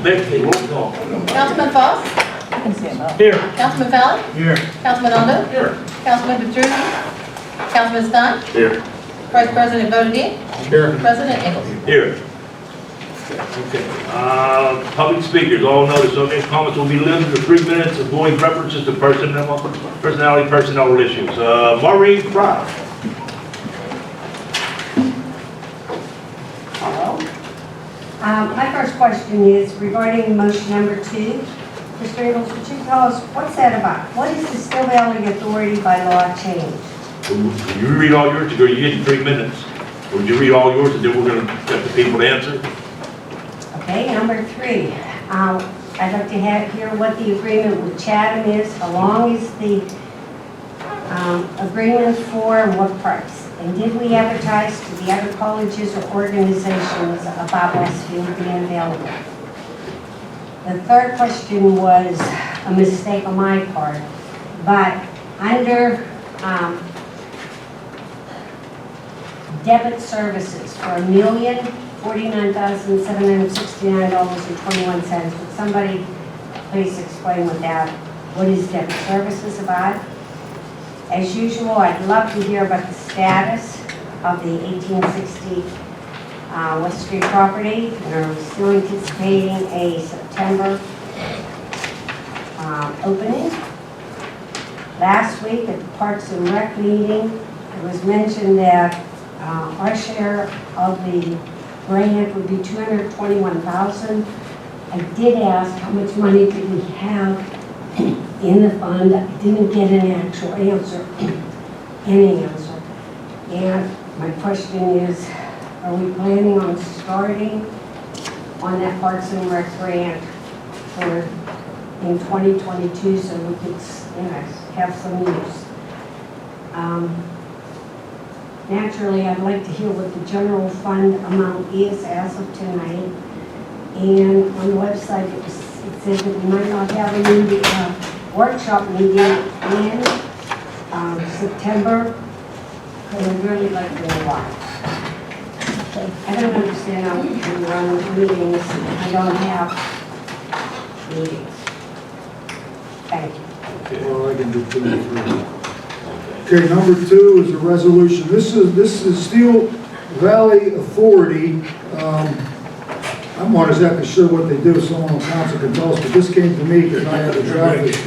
Becky, roll call. Councilman Foss? Here. Councilman Fallon? Here. Councilman Hondo? Here. Councilman Petrucci? Councilman Stein? Here. Vice President Bodie? Here. President Ingles? Here. Okay, public speakers, all notice, okay, comments will be limited to 3 minutes, avoiding references to personnel issues. Maureen Fry. Hello. My first question is regarding motion number 2. Mr. Ingles, would you tell us, what's that about? What is the Still Valley Authority by law change? Did you read all yours, or you get 3 minutes? Or did you read all yours, and then we're gonna get the people to answer? Okay, number 3. I'd like to hear what the agreement with Chatham is, how long is the agreement for, and what price? And did we advertise to the other colleges or organizations about Westfield being available? The third question was a mistake on my part, but under debit services for $1,049,769.21. Would somebody please explain what is debit services about? As usual, I'd love to hear about the status of the 1860 West Street property, and are we still anticipating a September opening? Last week at the Parks and Rec meeting, it was mentioned that our share of the grant would be $221,000. I did ask how much money did we have in the fund. I didn't get an actual answer, any answer. And my question is, are we planning on starting on that Parks and Rec grant for in 2022 so we could, have some use? Naturally, I'd like to hear what the general fund amount is as of tonight. And on the website, it says that we might not have a new workshop meeting in September. So I'd really like to know why. I don't understand how we can run meetings if I don't have meetings. Thank you. Well, I can do 2 and 3. Okay, number 2 is a resolution. This is Steel Valley Authority. I'm not exactly sure what they do. Someone on council can tell us, but this came to me because I had to draft this.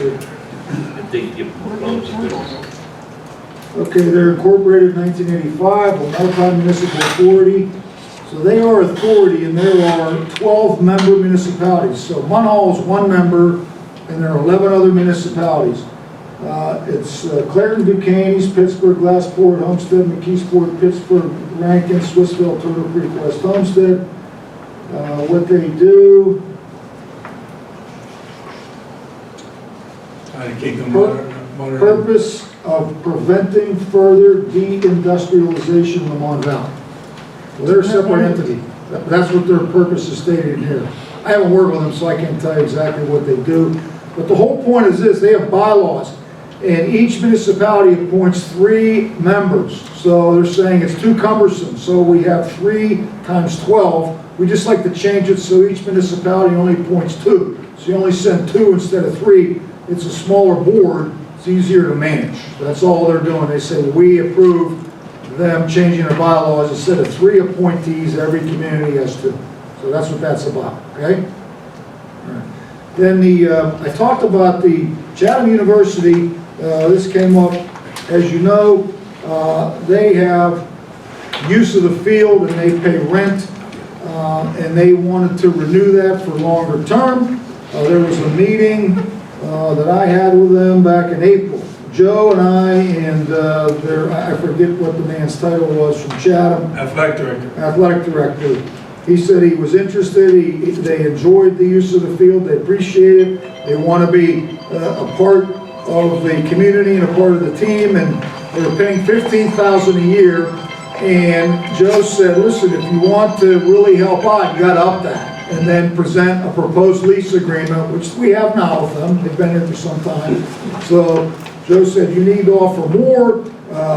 Okay, they're incorporated in 1985, a multi-municipal authority. So they are authority, and there are 12 member municipalities. So Munhall is 1 member, and there are 11 other municipalities. It's Clairton, Duquesne, East Pittsburgh, Glassport, Homestead, McKeesport, Pittsburgh, Rankin, Swissville, Turtle Creek, West Homestead. What they do, purpose of preventing further deindustrialization in the Mon Valley. Well, they're a separate entity. That's what their purpose is stated in here. I haven't worked with them, so I can't tell you exactly what they do. But the whole point is this: they have bylaws, and each municipality appoints 3 members. So they're saying it's too cumbersome. So we have 3 times 12. We just like to change it so each municipality only appoints 2. So you only send 2 instead of 3. It's a smaller board. It's easier to manage. That's all they're doing. They say we approve them changing their bylaws. Instead of 3 appointees, every community has 2. So that's what that's about. Okay. All right. Then I talked about the Chatham University. This came up, as you know, they have use of the field and they pay rent, and they wanted to renew that for longer term. There was a meeting that I had with them back in April. Joe and I and I forget what the man's title was from Chatham. Athletic director. Athletic director. He said he was interested. They enjoyed the use of the field. They appreciate it. They want to be a part of the community and a part of the team. And they were paying $15,000 a year. And Joe said, listen, if you want to really help out, you got to up that. And then present a proposed lease agreement, which we have now with them. They've been here for some time. So Joe said, you need to offer more.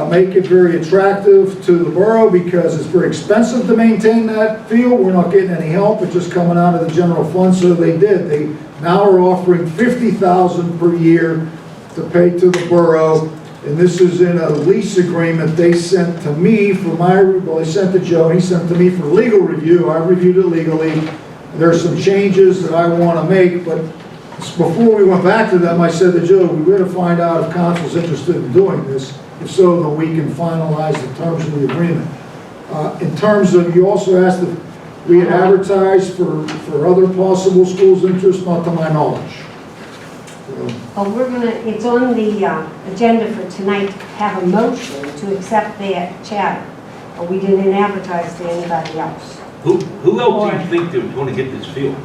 make it very attractive to the borough because it's very expensive to maintain that field. We're not getting any help, it's just coming out of the general fund, so they did. They now are offering $50,000 per year to pay to the borough, and this is in a lease agreement they sent to me for they sent to Joe, he sent to me for legal review. I reviewed it legally. There's some changes that I want to make, but before we went back to them, I said to Joe, we better find out if council's interested in doing this. If so, then we can finalize the terms of the agreement. In terms of, you also asked if we had advertised for other possible schools' interest, not to my knowledge. Well, it's on the agenda for tonight to have a motion to accept their charter, but we didn't advertise to anybody else. Who else do you think they're going to get this field?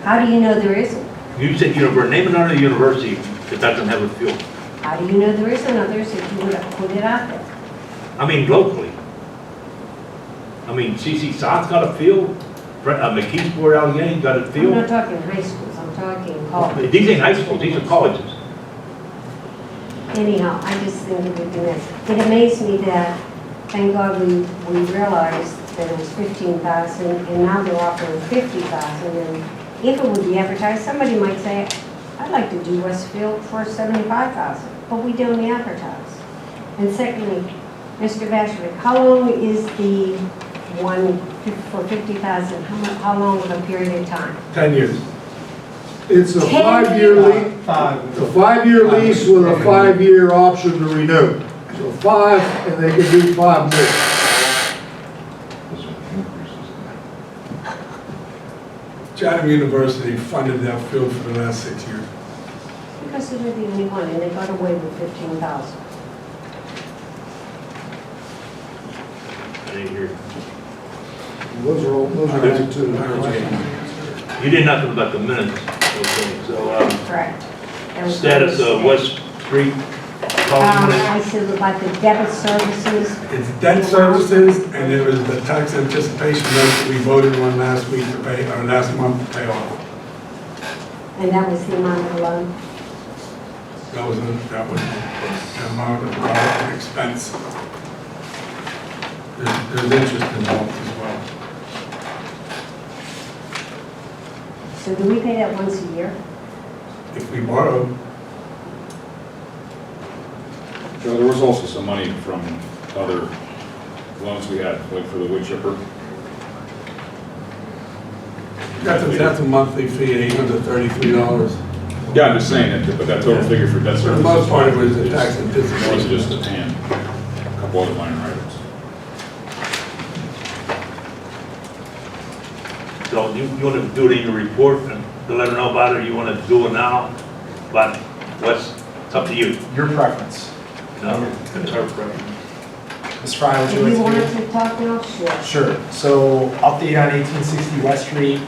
How do you know there isn't? You said name another university that doesn't have a field. How do you know there isn't others if you would have put it out there? I mean, locally. I mean, CC South's got a field. McKeesport, Allegheny got a I'm field. not talking high schools, I'm talking college. These ain't high schools, these are colleges. Anyhow, I just think it would be nice. It amazed me that, thank God we realized that it was 15,000 and now they're offering 50,000. And if it would be advertised, somebody might say, I'd like to do Westfield for 75,000, but we don't advertise. And secondly, Mr. Bashford, how long is the one for 50,000? How long of a period of time? 10 years. It's a 5-year lease. It's a 5-year lease with a 5-year option to renew. So 5, and they can do 5 more. Chatham University funded that field for the last 6 years. Because they're the only one, and they got away with 15,000. I didn't hear. Those are the two. You did nothing about the minutes. Okay, so, Correct. That was status what of I West Street. College minutes? I said about the debit services. It's debt services, and there was the tax anticipation note that we voted on last week to pay, or last month to pay off. And that was the amount of the loan. That was the amount of expense. There's interest involved as well. So do we pay that once a year? If we borrow, Joe, there was also some money from other loans we had, like for the wood chipper. that's a monthly fee, $833. Yeah, I'm just saying that, but that total figure for debt For service. the most part, it was the tax It was anticipation. just a pan, a couple other minor items. So you want to do it in your report and to let her know about it, or you want to do it now? But it's up to you. Your preference. No, it's her preference. Ms. Fry, would If you you like wanted to? to talk now, sure. Sure. So update on 1860 West Street.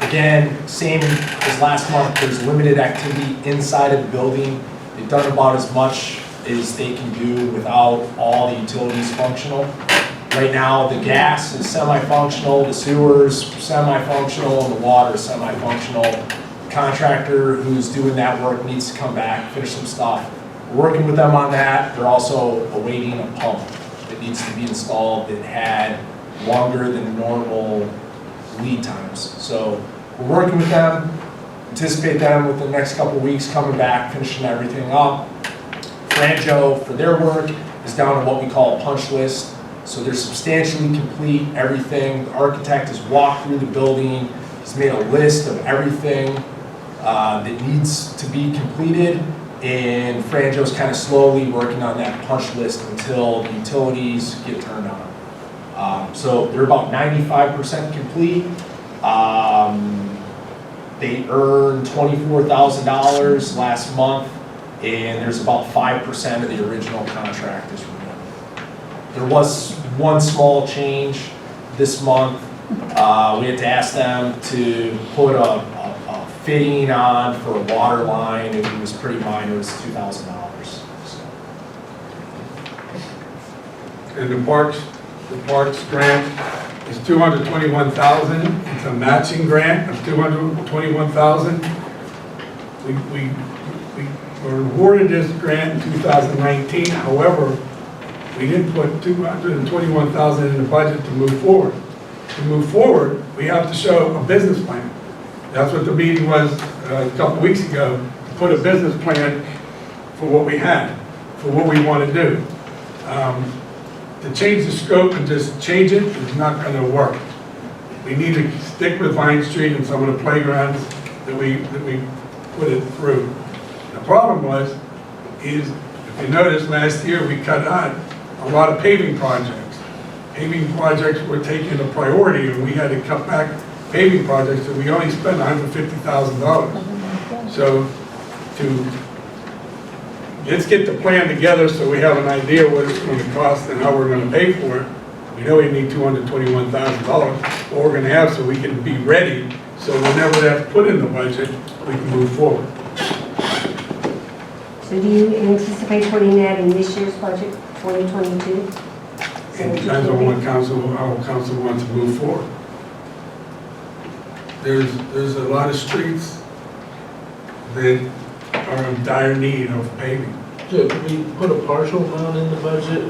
Again, same as last month, there's limited activity inside of the building. They've done about as much as they can do without all the utilities functional. Right now, the gas is semi-functional, the sewer's semi-functional, and the water is semi-functional. The contractor who's doing that work needs to come back, finish some stuff. We're working with them on that. They're also awaiting a pump that needs to be installed that had longer than normal lead times. So we're working with them, anticipate them within the next couple of weeks coming back, finishing everything up. Franjo, for their work, is down to what we call a punch list. So they're substantially complete, everything. The architect has walked through the building. He's made a list of everything that needs to be completed. And Franjo's kind of slowly working on that punch list until the utilities get turned on. So they're about 95% complete. They earned $24,000 last month, and there's about 5% of the original contract is remaining. There was one small change this month. We had to ask them to put a fitting on for a water line. It was pretty minor, it was $2,000. So. And the parks grant is $221,000. It's a matching grant of $221,000. We were awarded this grant in 2019. However, we didn't put $221,000 in the budget to move forward. To move forward, we have to show a business plan. That's what the meeting was a couple weeks ago, to put a business plan for what we had, for what we want to do. To change the scope and just change it is not going to work. We need to stick with Vine Street and some of the playgrounds that we put it through. The problem is, if you notice, last year we cut out a lot of paving projects. Paving projects were taking a priority, and we had to cut back paving projects, so we only spent $150,000. So let's get the plan together so we have an idea what it's going to cost and how we're going to pay for it. We know we need $221,000, what we're going to have so we can be ready, so whenever that's put in the budget, we can move forward. So do you anticipate putting that in this year's budget, 2022? It depends on what how council wants to move forward. There's a lot of streets that are in dire need of paving. Joe, can we put a partial amount in the budget,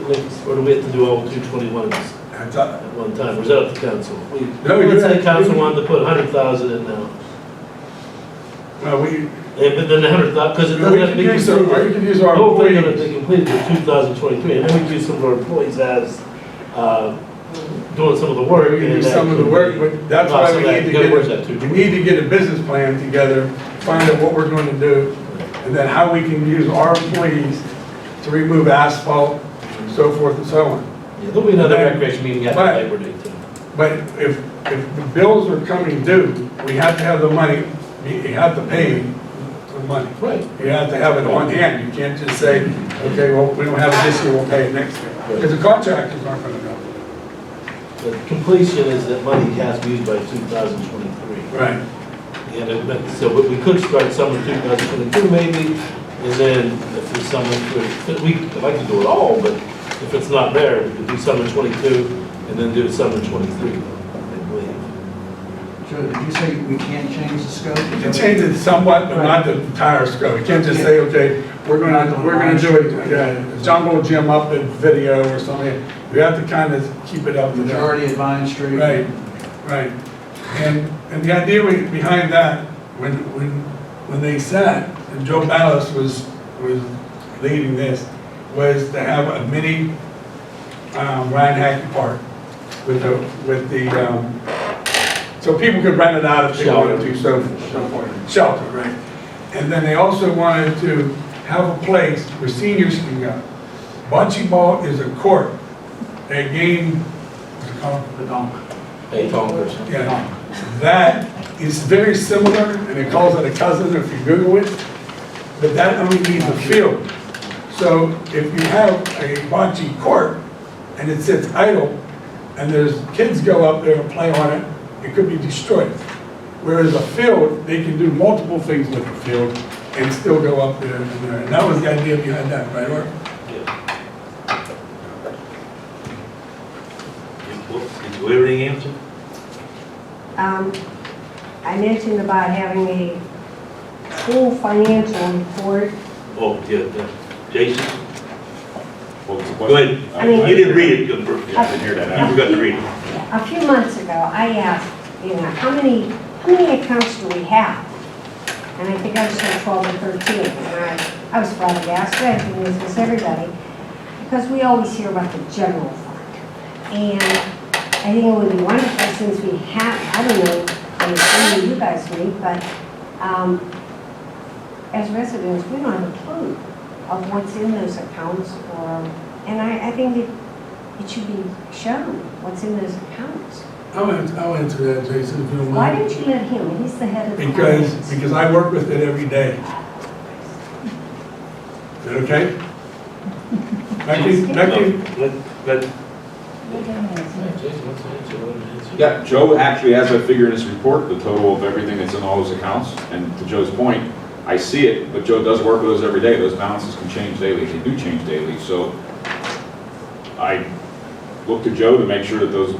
or do we have to do all 221s That's at one time, or is that up to council? No, we Let's do say that. council wanted to put 100,000 in now, Well, we, but then the 100,000, because it doesn't have to be or you completed. can use our Hopefully, employees. they completed in 2023, and then we can use some of our employees as, doing some of the work. We can do and some of the work, but that's why we need to get a business plan together, find out what we're going to do, and then how we can use our employees to remove asphalt, so forth and so on. Yeah, there'll be another recreation meeting after But- Labor Day too. But if the bills are coming due, we have to have the money, you have to pay the money. Right. You have to have it on hand. You can't just say, okay, well, we don't have it this year, we'll pay it next year. Because the contractors aren't going to know. The completion is that money has to be used by 2023. Right. And so we could start some in 2022 maybe, and then if there's some, I'd like to do it all, but if it's not there, we could do some in 22 and then do some in 23, I believe. Joe, did you say we can't change the scope? You can change it somewhat, but not the entire scope. You can't just say, okay, we're gonna do a jungle gym up in video or something. We have to kind of keep it up to there. Majority at Vine Street? Right, right. And the idea behind that, when they sat, and Joe Ballas was leading this, was to have a mini Ryan Hackey Park with the so people could rent it out if they wanted to, so forth. Shelter, right. And then they also wanted to have a place where seniors can go. Bocce ball is a court, a game, what's it called? Hey, Tonkers. Yeah, that is very similar, and it calls it a cousin if you Google it, but that only needs a field. So if you have a bocce court and it sits idle, and there's kids go up there and play on it, it could be destroyed. Whereas a field, they can do multiple things with the field and still go up there and there. And that was the idea behind that, right, Art? Did you have any answer? I mentioned about having a full financial report. Oh, yeah. Jason? Well, it's a Go ahead. I mean- You didn't read it, good for Yeah, I didn't hear that. I forgot to read it. A few months ago, I asked, how many accounts do we have? And I think I said 12 or 13. And I was flabbergasted, I think this was everybody, because we always hear about the general fund. And I think it would be wonderful since we have, I don't know, I'm assuming you guys meet, but as residents, we don't have a clue of what's in those accounts, and I think it should be shown what's in those accounts. I'll answer that, Jason, if you don't Why mind. don't you let him? He's the head of the finance. Because I work with it every day. Is that okay? Let- Yeah, Joe actually has that figure in his report, the total of everything that's in all those accounts. And to Joe's point, I see it, but Joe does work with those every day. Those balances can change daily. They do change daily. So I look to Joe to make sure that those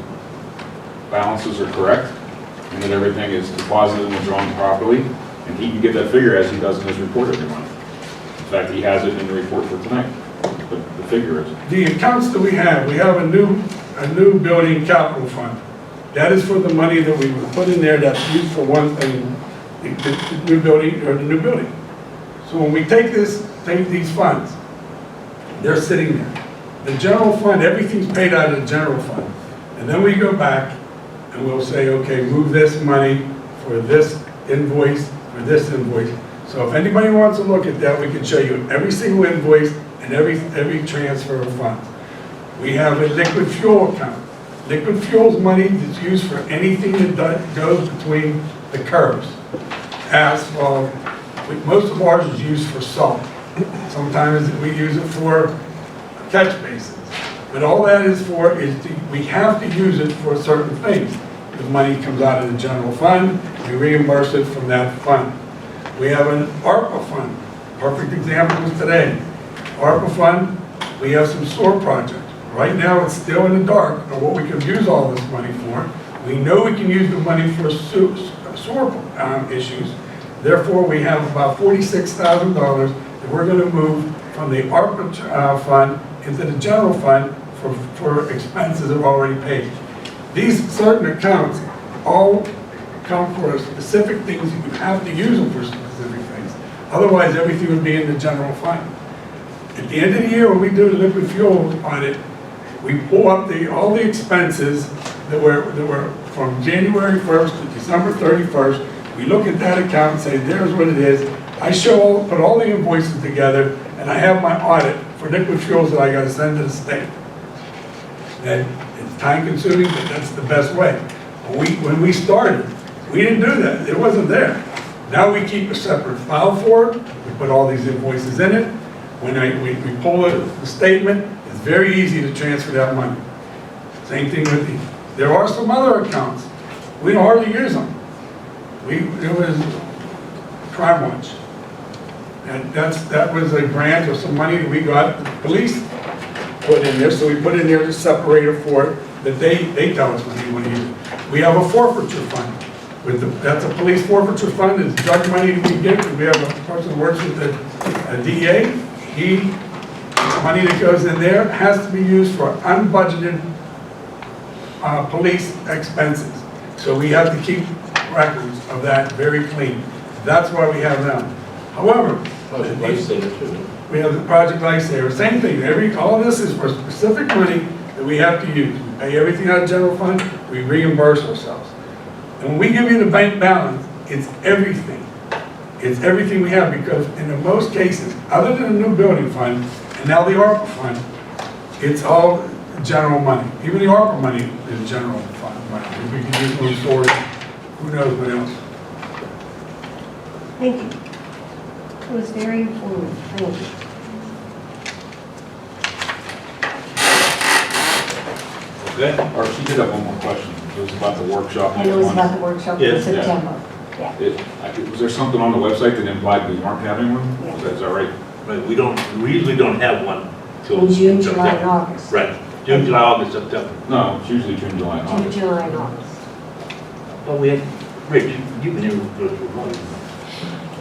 balances are correct and that everything is deposited and withdrawn properly. And he can get that figure as he does in his report every month. fact, he has it in the report for tonight, the figure is. The accounts that we have a new building capital fund. That is for the money that we would put in there that's used for one thing, the new building, or the new building. So when we take these funds, they're sitting there. The general fund, everything's paid out of the general fund. And then we go back and we'll say, okay, move this money for this invoice, for this invoice. So if anybody wants to look at that, we can show you every single invoice and every transfer of funds. We have a liquid fuel account. Liquid fuel's money that's used for anything that goes between the curbs. Asphalt, most of ours is used for salt. Sometimes we use it for catch basins. But all that is for is we have to use it for certain things. The money comes out of the general fund, we reimburse it from that fund. We have an ARPA fund. Perfect example is today. ARPA fund, we have some sewer projects. Right now, it's still in the dark on what we can use all this money for. We know we can use the money for sewer issues. Therefore, we have about $46,000 that we're going to move from the ARPA fund into the general fund for expenses that are already paid. These certain accounts all come for specific things. You have to use them for specific things. Otherwise, everything would be in the general fund. At the end of the year, when we do the liquid fuel audit, we pull up all the expenses that were from January 1st to December 31st. We look at that account and say, there's what it is. I put all the invoices together, and I have my audit for liquid fuels that I got to send to the state. And it's time consuming, but that's the best way. When we started, we didn't do that. It wasn't there. Now we keep a separate file for it. We put all these invoices in it. When we pull the statement, it's very easy to transfer that money. Same thing with there are some other accounts. We don't hardly use them. It was Crime Watch. And that was a grant or some money that we got, the police put in there, so we put in there the separator for it, that they tell us when they want to use it. We have a forfeiture fund. That's a police forfeiture fund, it's drug money that we get, we have a person who works with the DA. Money that goes in there has to be used for unbudgeted police expenses. So we have to keep records of that very clean. That's why we have them. However, Project Lifesaver too. we have the Project Lifesaver, same thing. All this is for specific money that we have to use. We pay everything out of general fund, we reimburse ourselves. And when we give you the bank balance, it's everything. It's everything we have, because in most cases, other than the new building fund, and now the ARPA fund, it's all general money. Even the ARPA money is general fund money. If we can use those for, who knows what else. Thank you. It was very informative. Thank you. Okay. Or she did have one more question. It was about the workshop. And it was about the workshop in Yes. September. Yeah. Was there something on the website that implied we weren't having one? Yeah. Is that right? Right, we usually don't have one till In June, July, and September. August. Right, June, July, August, September. No, it's usually June, July, and June, August. July, and August. Well, we had, Rich, you've been here for a month.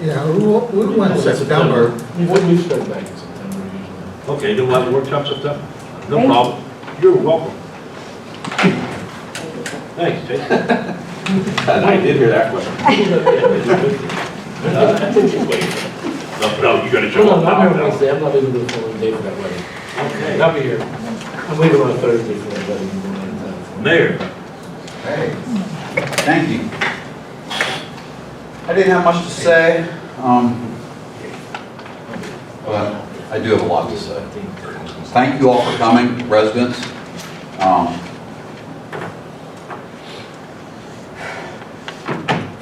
Yeah, we went September. We start back in September usually. Okay, do we have a workshop September? No Thank you. problem. You're welcome. Thanks, Jay. I did hear that question. No, you gotta show up. I'm here Wednesday, I'm not leaving the following day for that wedding. Okay. I'll be here. I'm leaving on Thursday for that wedding. Mayor. Hey, thank you. I didn't have much to say, but I do have a lot to say. Thank you all for coming, residents.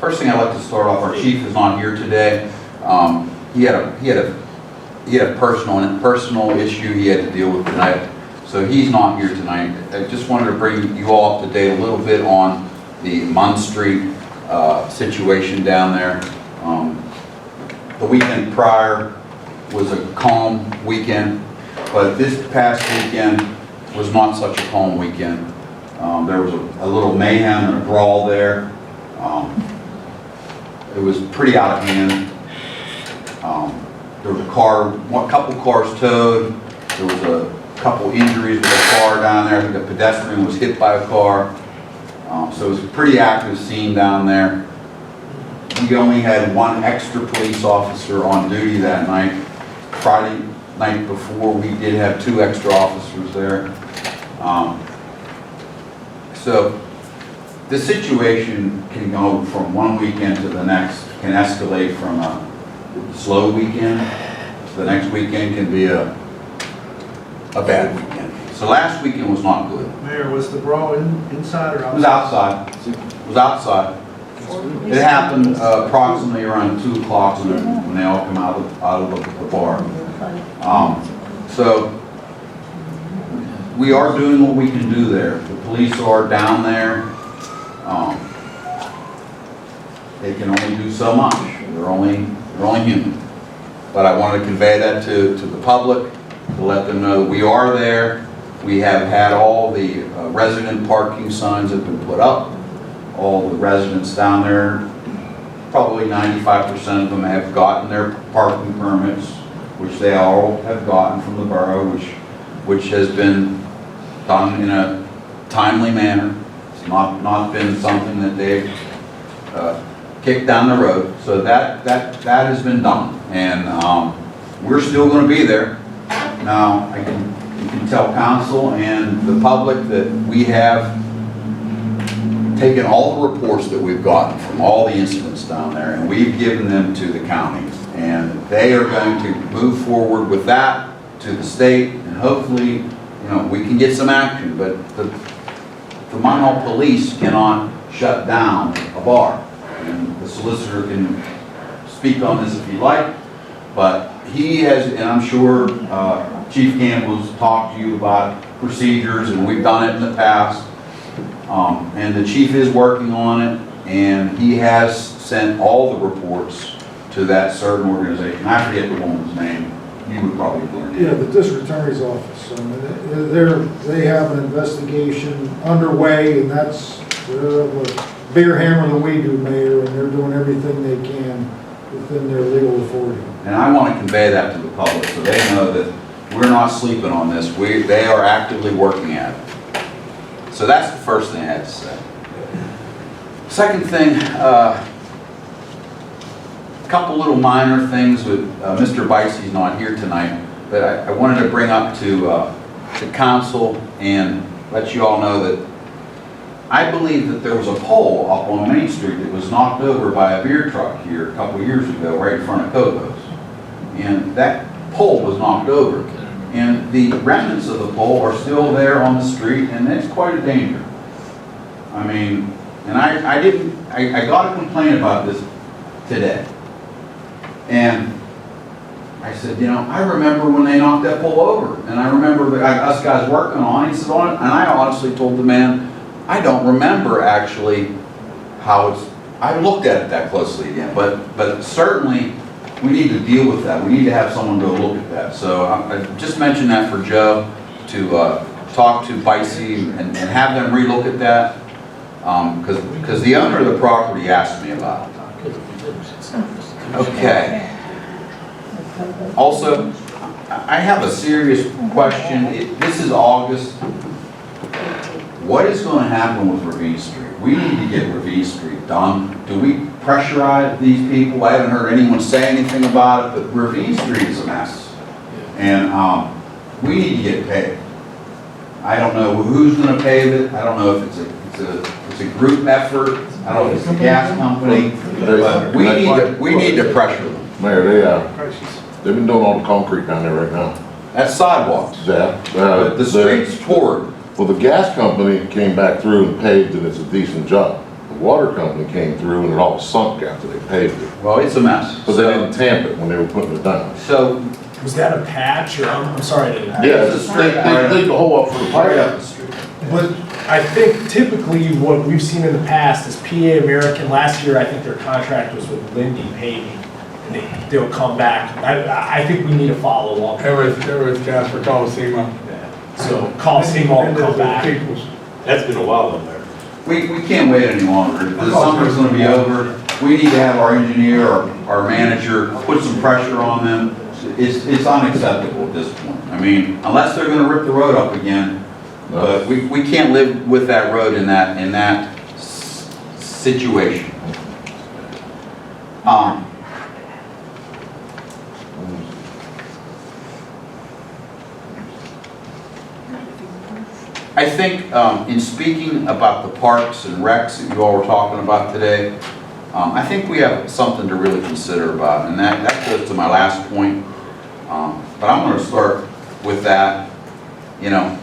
First thing I'd like to start off, our chief is not here today. He had a personal issue he had to deal with tonight, so he's not here tonight. I just wanted to bring you all up to date a little bit on the Munn Street situation down there. The weekend prior was a calm weekend, but this past weekend was not such a calm weekend. There was a little mayhem and a brawl there. It was pretty out of hand. there was a couple cars towed, there was a couple injuries with a car down there, I think a pedestrian was hit by a car. So it was a pretty active scene down there. We only had one extra police officer on duty that night. Friday night before, we did have 2 extra officers there. So the situation can go from one weekend to the next, can escalate from a slow weekend to the next weekend can be a bad weekend. So last weekend was not good. Mayor, was the brawl inside or It was outside. It was outside. It happened approximately around 2 o'clock when they all come out of the bar. So we are doing what we can do there. The police are down there. They can only do so much. They're only human. But I want to convey that to the public, to let them know that we are there. We have had all the resident parking signs have been put up. All the residents down there, probably 95% of them have gotten their parking permits, which they all have gotten from the borough, which has been done in a timely manner. It's not been something that they've kicked down the road. So that has been done, and we're still going to be there. Now, you can tell council and the public that we have taken all the reports that we've gotten from all the incidents down there, and we've given them to the county, and they are going to move forward with that to the state, and hopefully, we can get some action. But the Munhall police cannot shut down a bar, and the solicitor can speak on this if you like, but he has, and I'm sure Chief Campbell's talked to you about procedures, and we've done it in the past. And the chief is working on it, and he has sent all the reports to that certain organization. I forget the woman's name. You would probably learn it. Yeah, the district attorney's office. I mean, they have an investigation underway, and they're a bigger hammer than we do, Mayor, and they're doing everything they can within their legal authority. And I want to convey that to the public so they know that we're not sleeping on this. They are actively working at it. So that's the first thing I had to say. Second thing, a couple little minor things with Mr. Bicey's not here tonight, but I wanted to bring up to council and let you all know that I believe that there was a pole up on Main Street that was knocked over by a beer truck here a couple years ago right in front of Coco's. And that pole was knocked over. And the remnants of the pole are still there on the street, and it's quite a danger. I mean, and I got a complaint about this today. And I said, I remember when they knocked that pole over, and I remember us guys working on it. He said, and I honestly told the man, I don't remember actually how I looked at it that closely again, but certainly we need to deal with that. We need to have someone go look at that. So I just mentioned that for Joe to talk to Bicey and have them relook at that, because the owner of the property asked me about it. Okay. Also, I have a serious question. This is August. What is going to happen with Ravine Street? We need to get Ravine Street done. Do we pressurize these people? I haven't heard anyone say anything about it, but Ravine Street is a mess. And we need to get paid. I don't know who's going to pave it. I don't know if it's a group effort. I don't know if it's the gas company. But we need to pressure them. Mayor, they've been doing all the concrete down there right now. That's sidewalks. But the street's poured. Well, the gas company came back through and paved, and it's a decent job. The water company came through and it all sunk after they paved it. Well, it's a mess. But they didn't tamp it when they were putting it down. So, Was that a patch, or, I'm sorry to... Yeah, they dig the hole up for the pipe. up the street. But I think typically what we've seen in the past is PA American, last year I think their contract was with Lindy Paving, and they'll come back. I think we need to follow up. Everett's Casper Coliseum. So Coliseum will come back. That's been a while in there. We can't wait any longer. The summer's going to be over. We need to have our engineer, our manager, put some pressure on them it's unacceptable at this point. I mean, unless they're gonna rip the road up again, but we can't live with that road in that situation. I think in speaking about the parks and recs that you all were talking about today, I think we have something to really consider about, and that goes to my last point. But I'm going to start with that. You know,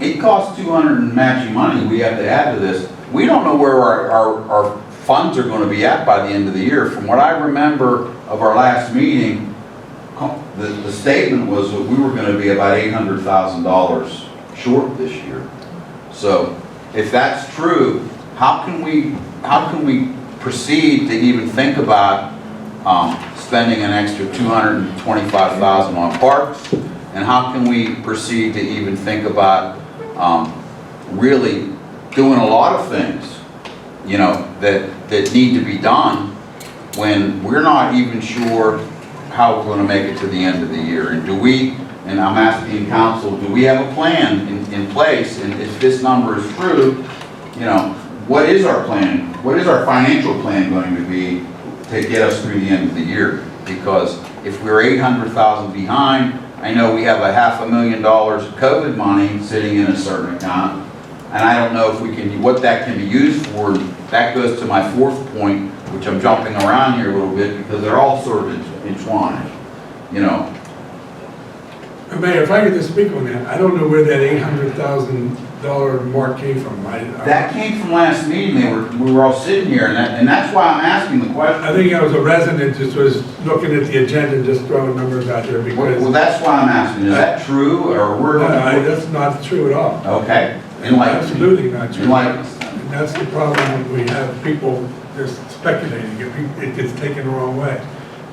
it costs 200 and matching money we have to add to this. We don't know where our funds are going to be at by the end of the year. From what I remember of our last meeting, the statement was that we were going to be about $800,000 short this year. So if that's true, how can we proceed to even think about spending an extra $225,000 on parks? And how can we proceed to even think about really doing a lot of things, you know, that need to be done when we're not even sure how we're going to make it to the end of the year? And do we, and I'm asking council, do we have a plan in place? And if this number is true, you know, what is our plan? What is our financial plan going to be to get us through the end of the year? Because if we're 800,000 behind, I know we have a $500,000 of COVID money sitting in a certain account, and I don't know if we can, what that can be used for. That goes to my fourth point, which I'm jumping around here a little bit because they're all sort of entwined, you know. Mayor, if I could just speak on that, I don't know where that $800,000 mark came from. That came from last meeting. We were all sitting here, and that's why I'm asking the question. I think I was a resident, just was looking at the agenda and just throwing numbers out there because. Well, that's why I'm asking. Is that true, or we're? No, that's not true at all. Okay. Absolutely not true. Enlighten. And that's the problem when we have people just speculating. It gets taken the wrong way.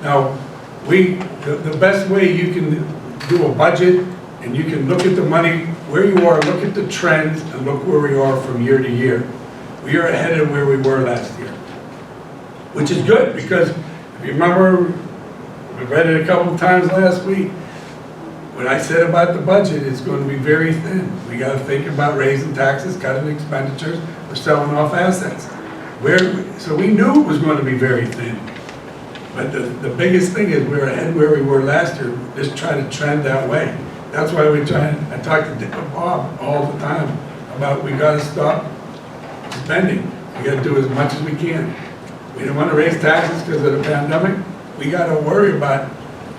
Now, the best way you can do a budget, and you can look at the money where you are, look at the trends, and look where we are from year to year. We are ahead of where we were last year, which is good, because if you remember, we read it a couple of times last week. What I said about the budget is going to be very thin. We got to think about raising taxes, cutting expenditures, or selling off assets. So we knew it was going to be very thin. But the biggest thing is we're ahead where we were last year. Just try to trend that way. That's why I talk to Bob all the time about we got to stop spending. We got to do as much as we can. We don't want to raise taxes because of the pandemic. We got to worry about,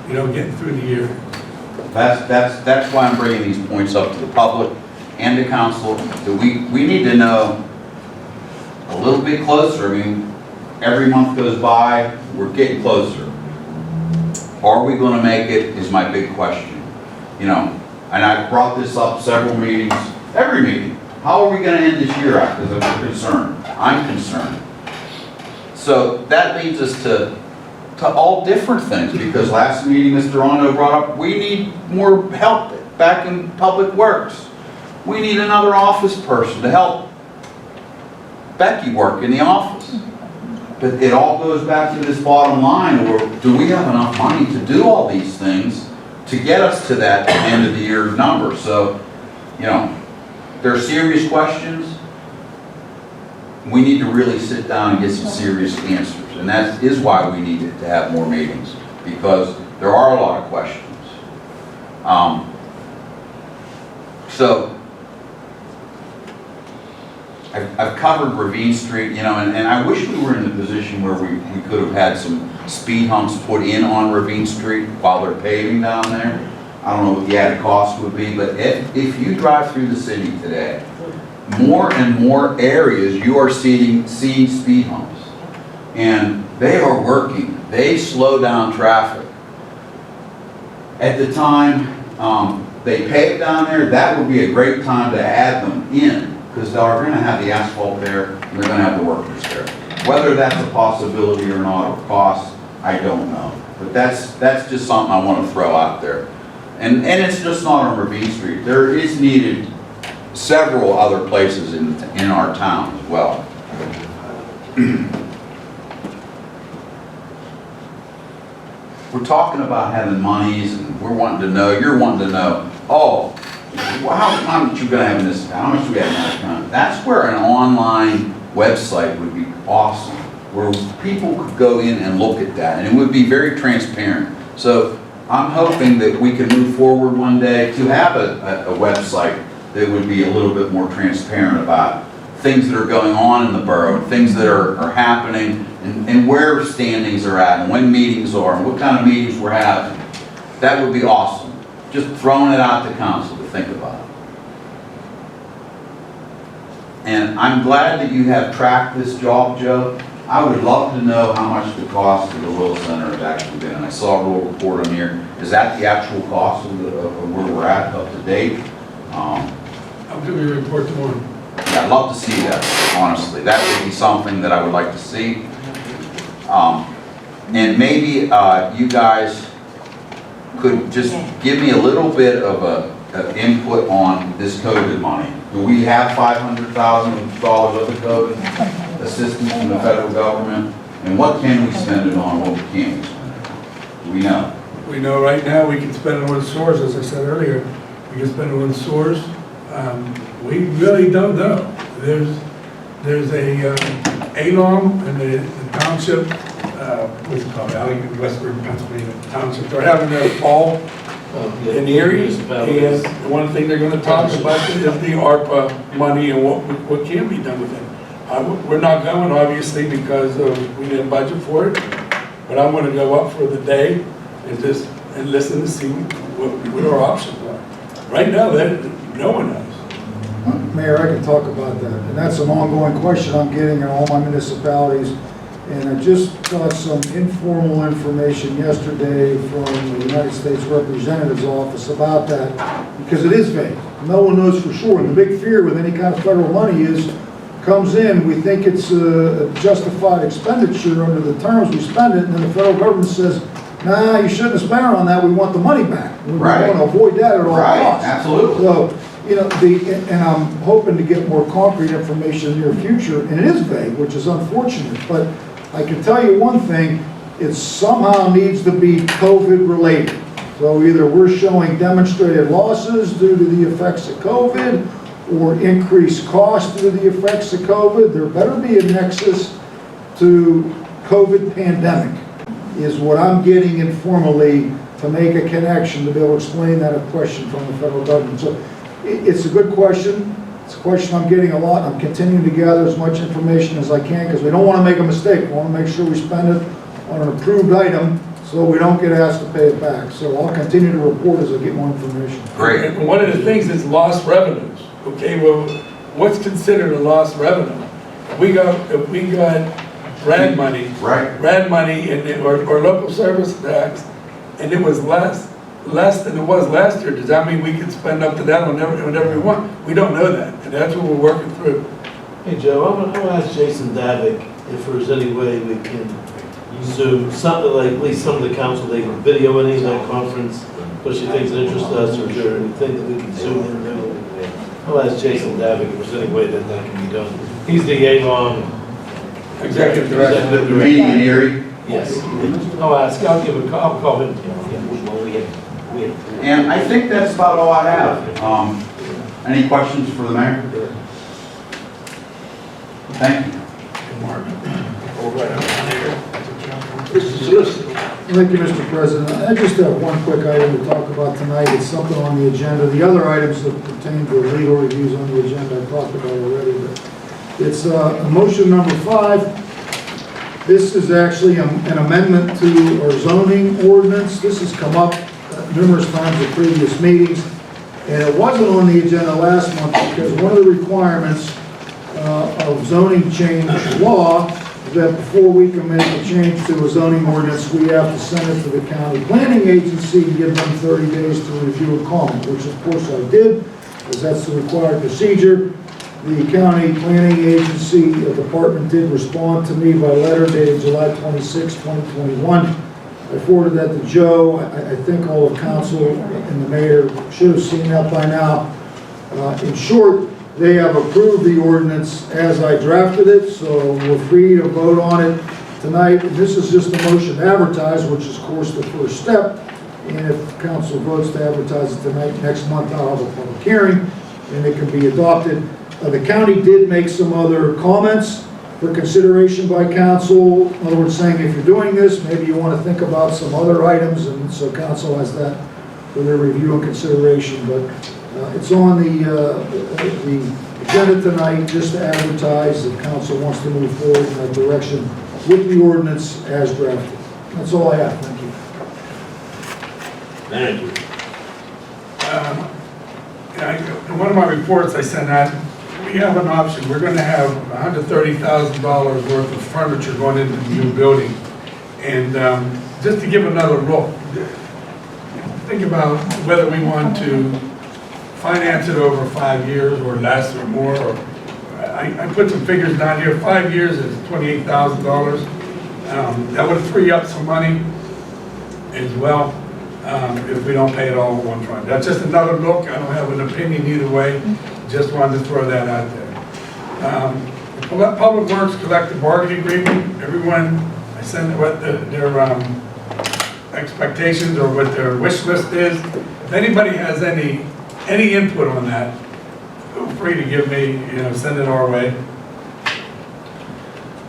you know, getting through the year. That's why I'm bringing these points up to the public and the council. That we need to know a little bit closer. I mean, every month goes by, we're getting closer. Are we going to make it is my big question. You know, and I've brought this up several meetings, every meeting. How are we going to end this year out? Because I'm concerned. I'm concerned. So that leads us to all different things, because last meeting Mr. Rondo brought up, we need more help back in public works. We need another office person to help Becky work in the office. But it all goes back to this bottom line, or do we have enough money to do all these things to get us to that end of the year number? So, you know, they're serious questions. We need to really sit down and get some serious answers. And that is why we need to have more meetings, because there are a lot of questions. So I've covered Ravine Street, you know, and I wish we were in the position where we could have had some speed humps put in on Ravine Street while they're paving down there. I don't know what the added cost would be, but if you drive through the city today, more and more areas you are seeing speed humps. And they are working. They slow down traffic. At the time they pave down there, that would be a great time to add them in, because they're going to have the asphalt there, and they're going to have the workers there. Whether that's a possibility or not, or cost, I don't know. But that's just something I want to throw out there. And it's just not on Ravine Street. There is needed several other places in our town as well. we're talking about having monies, and we're wanting to know, you're wanting to know, oh, how much you gonna have in this, how much do we have in that account? That's where an online website would be awesome, where people could go in and look at that, and it would be very transparent. So I'm hoping that we can move forward one day to have a website that would be a little bit more transparent about things that are going on in the borough, things that are happening, and where standings are at, and when meetings are, and what kind of meetings we're having. That would be awesome. Just throwing it out to council to think about. And I'm glad that you have tracked this job, Joe. I would love to know how much the cost of the Will Center has actually been. And I saw a little report on here. Is that the actual cost of where we're at up to date? I'll give you a report tomorrow. I'd love to see that, honestly. That would be something that I would like to see. And maybe you guys could just give me a little bit of a input on this COVID money. Do we have $500,000 of the COVID assistance from the federal government? And what can we spend it on, what can't we spend it on? Do we know? We know right now we can spend it on sewers, as I said earlier. We can spend it on sewers. We really don't know. There's a ALOM and the township, what's it called, out in Western Pennsylvania Township. They're having their fall in Erie, and one thing they're gonna talk about is the ARPA money and what can be done with it. We're not going, obviously, because we didn't budget for it, but I'm gonna go up for the day and listen to see what our options are. Right now, no one knows. Mayor, I can talk about that, and that's an ongoing question I'm getting in all my municipalities. And I just got some informal information yesterday from the United States Representative's office about that, because it is vague. No one knows for sure. And the big fear with any kind of federal money is, comes in, we think it's a justified expenditure under the terms we spend it, and then the federal government says, nah, you shouldn't have spent it on that, we want the money back. We want to avoid that at all costs. Absolutely. So, you know, and I'm hoping to get more concrete information in the near future, and it is vague, which is unfortunate, but I can tell you one thing, it somehow needs to be COVID related. So either we're showing demonstrated losses due to the effects of COVID, or increased costs due to the effects of COVID. There better be a nexus to COVID pandemic, is what I'm getting informally, to make a connection, to be able to explain that question from the federal government. So it's a good question. It's a question I'm getting a lot. I'm continuing to gather as much information as I can, because we don't want to make a mistake. We want to make sure we spend it on an approved item so we don't get asked to pay it back. So I'll continue to report as I get more information. Great. And one of the things is lost revenues. Okay, well, what's considered a lost revenue? If we got RAD money, RAD money, and or local service tax, and it was less than it was last year, does that mean we can spend up to that on whatever we want? We don't know that, and that's what we're working through. Hey, Joe, I'm gonna ask Jason Davick if there's any way we can Zoom, something like, at least some of the council, they can video any of that conference, especially things that interest us, or is there anything that we can Zoom into? I'll ask Jason Davick if there's any way that can be done. He's the ALOM Executive Director. The meeting in Erie. Yes. I'll call him. And I think that's about all I have. Any questions for the mayor? Thank you. Thank you, Mr. President. I just have one quick item to talk about tonight. It's something on the agenda. The other items that pertain to legal reviews on the agenda, I talked about already, but it's motion number 5. This is actually an amendment to our zoning ordinance. This has come up numerous times in previous meetings, and it wasn't on the agenda last month because one of the requirements of zoning change law is that before we can make a change to a zoning ordinance, we have to send it to the county planning agency and give them 30 days to review and comment, which of course I did, because that's the required procedure. The county planning agency department did respond to me by letter dated July 26, 2021. I forwarded that to Joe. I think all of council and the mayor should have seen that by now. In short, they have approved the ordinance as I drafted it, so we're free to vote on it tonight. And this is just a motion to advertise, which is of course the first step. And if council votes to advertise it tonight, next month I'll have a public hearing and it can be adopted. The county did make some other comments for consideration by council. In other words, saying if you're doing this, maybe you want to think about some other items, and so council has that for their review and consideration. But it's on the agenda tonight just to advertise if council wants to move forward in that direction with the ordinance as drafted. That's all I have. Thank you. Thank you. In one of my reports I sent out, we have an option. We're going to have $130,000 worth of furniture going into the new building. And just to give another look, think about whether we want to finance it over 5 years or less or more. Or I put some figures down here. 5 years is $28,000. That would free up some money as well. If we don't pay it all in one front. That's just another look. I don't have an opinion either way. Just wanted to throw that out there. Public Works collective bargaining agreement. Everyone, I send what their expectations or what their wish list is. If anybody has any input on that, feel free to give me, send it our way.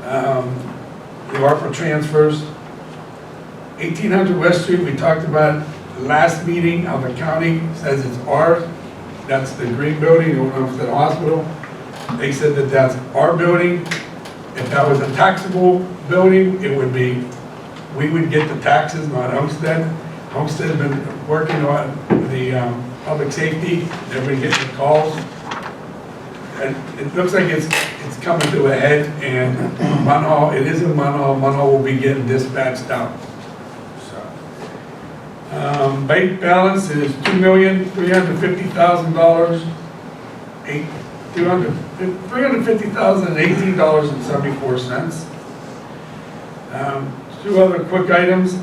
The ARPA transfers. 1800 West Street, we talked about the last meeting of the county, says it's ours. That's the green building, over the hospital. They said that that's our building. If that was a taxable building, it would be, we would get the taxes, not Homestead. Homestead has been working on the public safety. They've been getting the calls. And it looks like it's coming to a head, and Munhall, it is in Munhall. Munhall will be getting dispatched out. Bank balance is $2,350,000, $350,018.74. Two other quick items.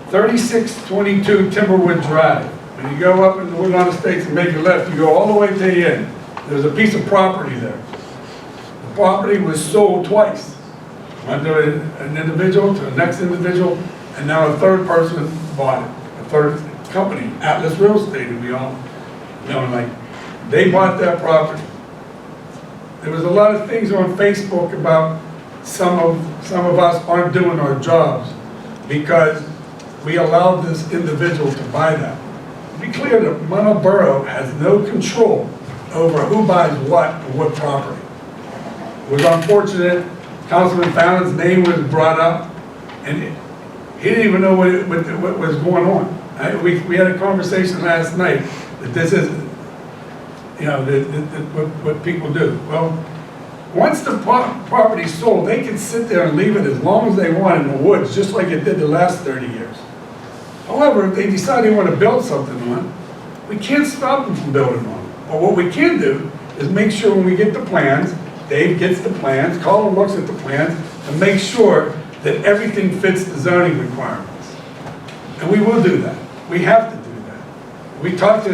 3622 Timberwood Drive. When you go up in the Woodlawn Estates and make a left, you go all the way to the end. There's a piece of property there. The property was sold twice. One to an individual, to the next individual, and now a third person bought it. A third company, Atlas Real Estate, and we all know, like, they bought that property. There was a lot of things on Facebook about some of us aren't doing our jobs because we allowed this individual to buy that. To be clear, the Munhall Borough has no control over who buys what property. It was unfortunate. Councilman Fallon's name was brought up, and he didn't even know what was going on. We had a conversation last night that this is, what people do. Well, once the property's sold, they can sit there and leave it as long as they want in the woods, just like it did the last 30 years. However, if they decide they want to build something on it, we can't stop them from building on it. But what we can do is make sure when we get the plans, Dave gets the plans, Colin looks at the plans, and make sure that everything fits the zoning requirements. And we will do that. We have to do that. We talked to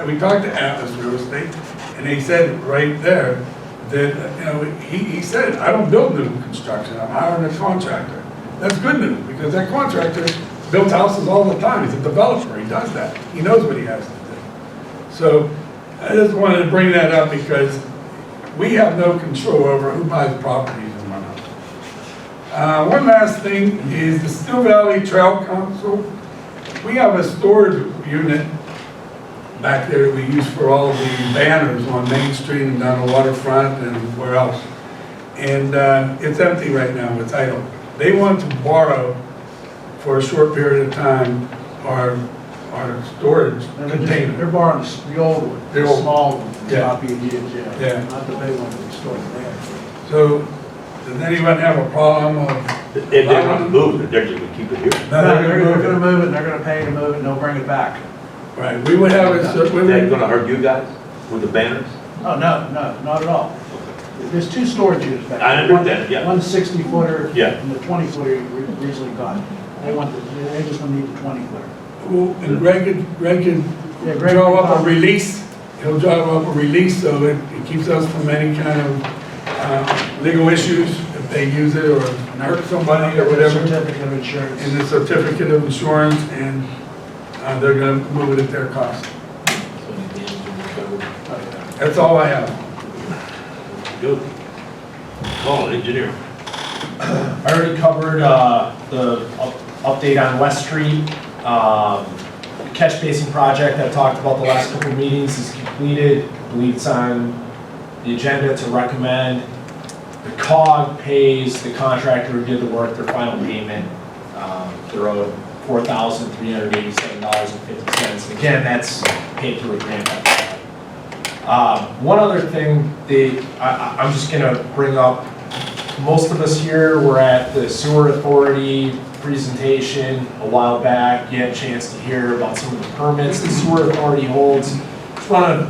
we talked to Atlas Real Estate, and they said right there that, he said, I don't build new construction, I'm hiring a contractor. That's good news, because that contractor builds houses all the time. He's a developer, he does that. He knows what he has to do. So I just wanted to bring that up because we have no control over who buys properties in Munhall. One last thing is the Still Valley Trail Council. We have a storage unit back there that we use for all the banners on Main Street and down the waterfront and where else. And it's empty right now, it's idle. They want to borrow for a short period of time our storage container. They're borrowing the old one, the small one, Yeah. not the immediate jail. Yeah. Not the big one that we stored there. So, does anyone have a problem of? If they're going to move it, they're just going to keep it here. No, they're gonna move it, and they're gonna pay to move it, and they'll bring it back. Right, we would have a, Is that going to hurt you guys with the banners? Oh, no, not at all. There's two storage units back there. I understand, yeah. One 60-footer. Yeah. And the 20-footer you recently got. They just gonna need the 20-footer. well, and Greg can Yeah, Greg draw can up a come. release. He'll draw up a release so it keeps us from any kind of legal issues if if they use it or hurt somebody or whatever. Certificate of insurance. And the certificate of insurance, and they're gonna move it at their cost. So any damage will be covered. That's all I have. Good. Paul, engineer. I already covered the update on West Street. The catch basin project I've talked about the last couple of meetings is completed. I believe it's on the agenda to recommend. The COG pays the contractor who did the work their final payment. They're owed $4,387.50. And again, that's paid through a grant. One other thing that I'm just going to bring up. Most of us here were at the Sewer Authority presentation a while back. You had a chance to hear about some of the permits the Sewer Authority holds. Just want to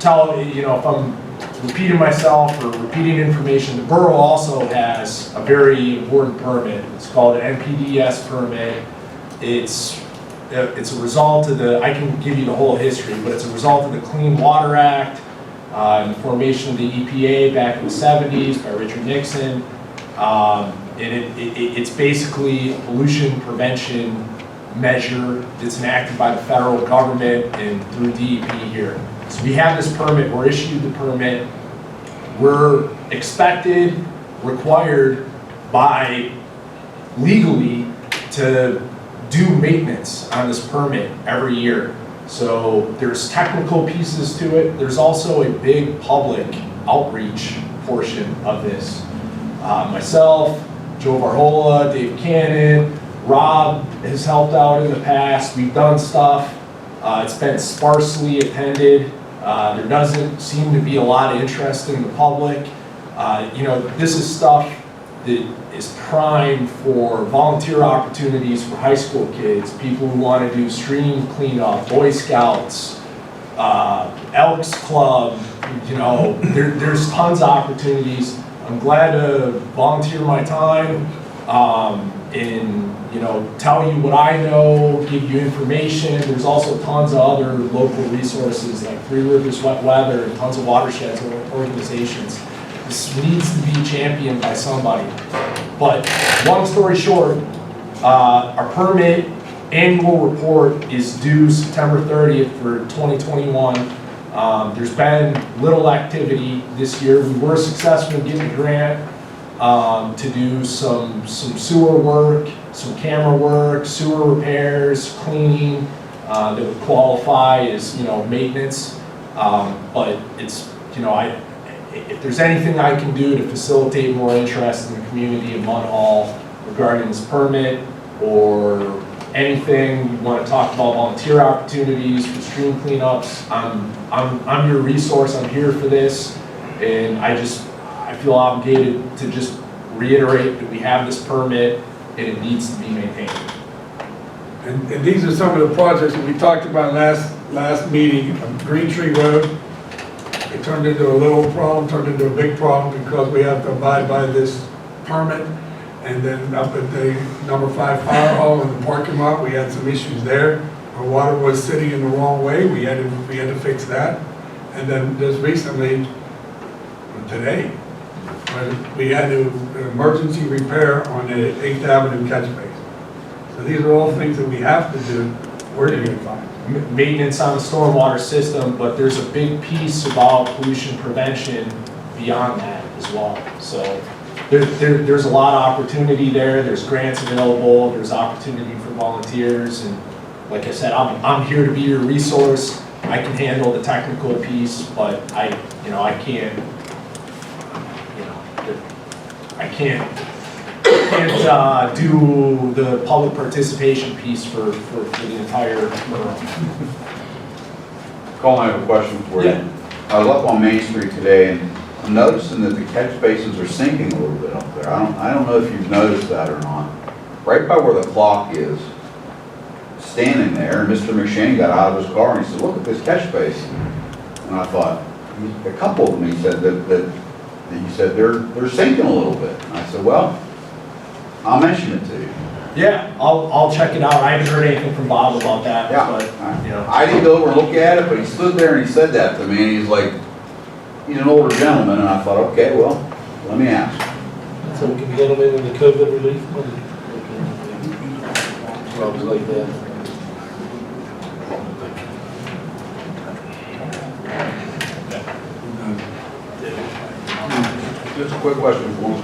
tell, if I'm repeating myself or repeating information, the borough also has a very important permit. It's called an Mpds Permit. It's a result of I can give you the whole history, but it's a result of the Clean Water Act, and the formation of the EPA back in the 70s by Richard Nixon. And it's basically a pollution prevention measure that's enacted by the federal government and through DEP here. So we have this permit, we're issued the permit, we're expected, required by legally to do maintenance on this permit every year. So there's technical pieces to it. There's also a big public outreach portion of this. Myself, Joe Varhola, Dave Cannon, Rob has helped out in the past. We've done stuff. It's been sparsely attended. There doesn't seem to be a lot of interest in the public. This is stuff that is prime for volunteer opportunities for high school kids, people who want to do stream cleanup, Boy Scouts, Elks Club, there's tons of opportunities. I'm glad to volunteer my time and tell you what I know, give you information. There's also tons of other local resources like Three Rivers Wet Weather and tons of watersheds organizations. This needs to be championed by somebody. But long story short, our permit annual report is due September 30th for 2021. There's been little activity this year. We were successful in getting a grant to do some sewer work, some camera work, sewer repairs, cleaning that would qualify as maintenance. But it's if there's anything I can do to facilitate more interest in the community of Munhall regarding this permit, or anything you want to talk about volunteer opportunities for stream cleanups, I'm your resource. I'm here for this, and I feel obligated to just reiterate that we have this permit and it needs to be maintained. And these are some of the projects that we talked about last meeting. Green Tree Road, it turned into a little problem, turned into a big problem because we have to abide by this permit. And then up at the number 5 fire hall in the parking lot, we had some issues there. Our water was sitting in the wrong way. We had to fix that. And then just recently, today, we had to emergency repair on the 8th Avenue catch basin. So these are all things that we have to do. Where do you find? Maintenance on the stormwater system, but there's a big piece about pollution prevention beyond that as well. So there's a lot of opportunity there. There's grants available. There's opportunity for volunteers, and like I said, I'm here to be your resource. I can handle the technical piece, but I can't do the public participation piece for the entire borough. Colin, I have a question for you. Yeah. I was up on Main Street today, and I'm noticing that the catch basins are sinking a little bit up there. I don't know if you've noticed that or not. Right by where the clock is, standing there, and Mr. McShane got out of his car and he said, "Look at this catch basin." And I thought, a couple of them, he said that you said they're sinking a little bit. And I said, well, I'll mention it to you. Yeah, I'll check it out. I haven't heard anything from Bob about that, Yeah. but I didn't go over and look at it, but he stood there and he said that to me, and he's like, he's an older gentleman, and I thought, okay, well, let me ask. So we can get them in the COVID relief money. Problems like that. Just a quick question for you.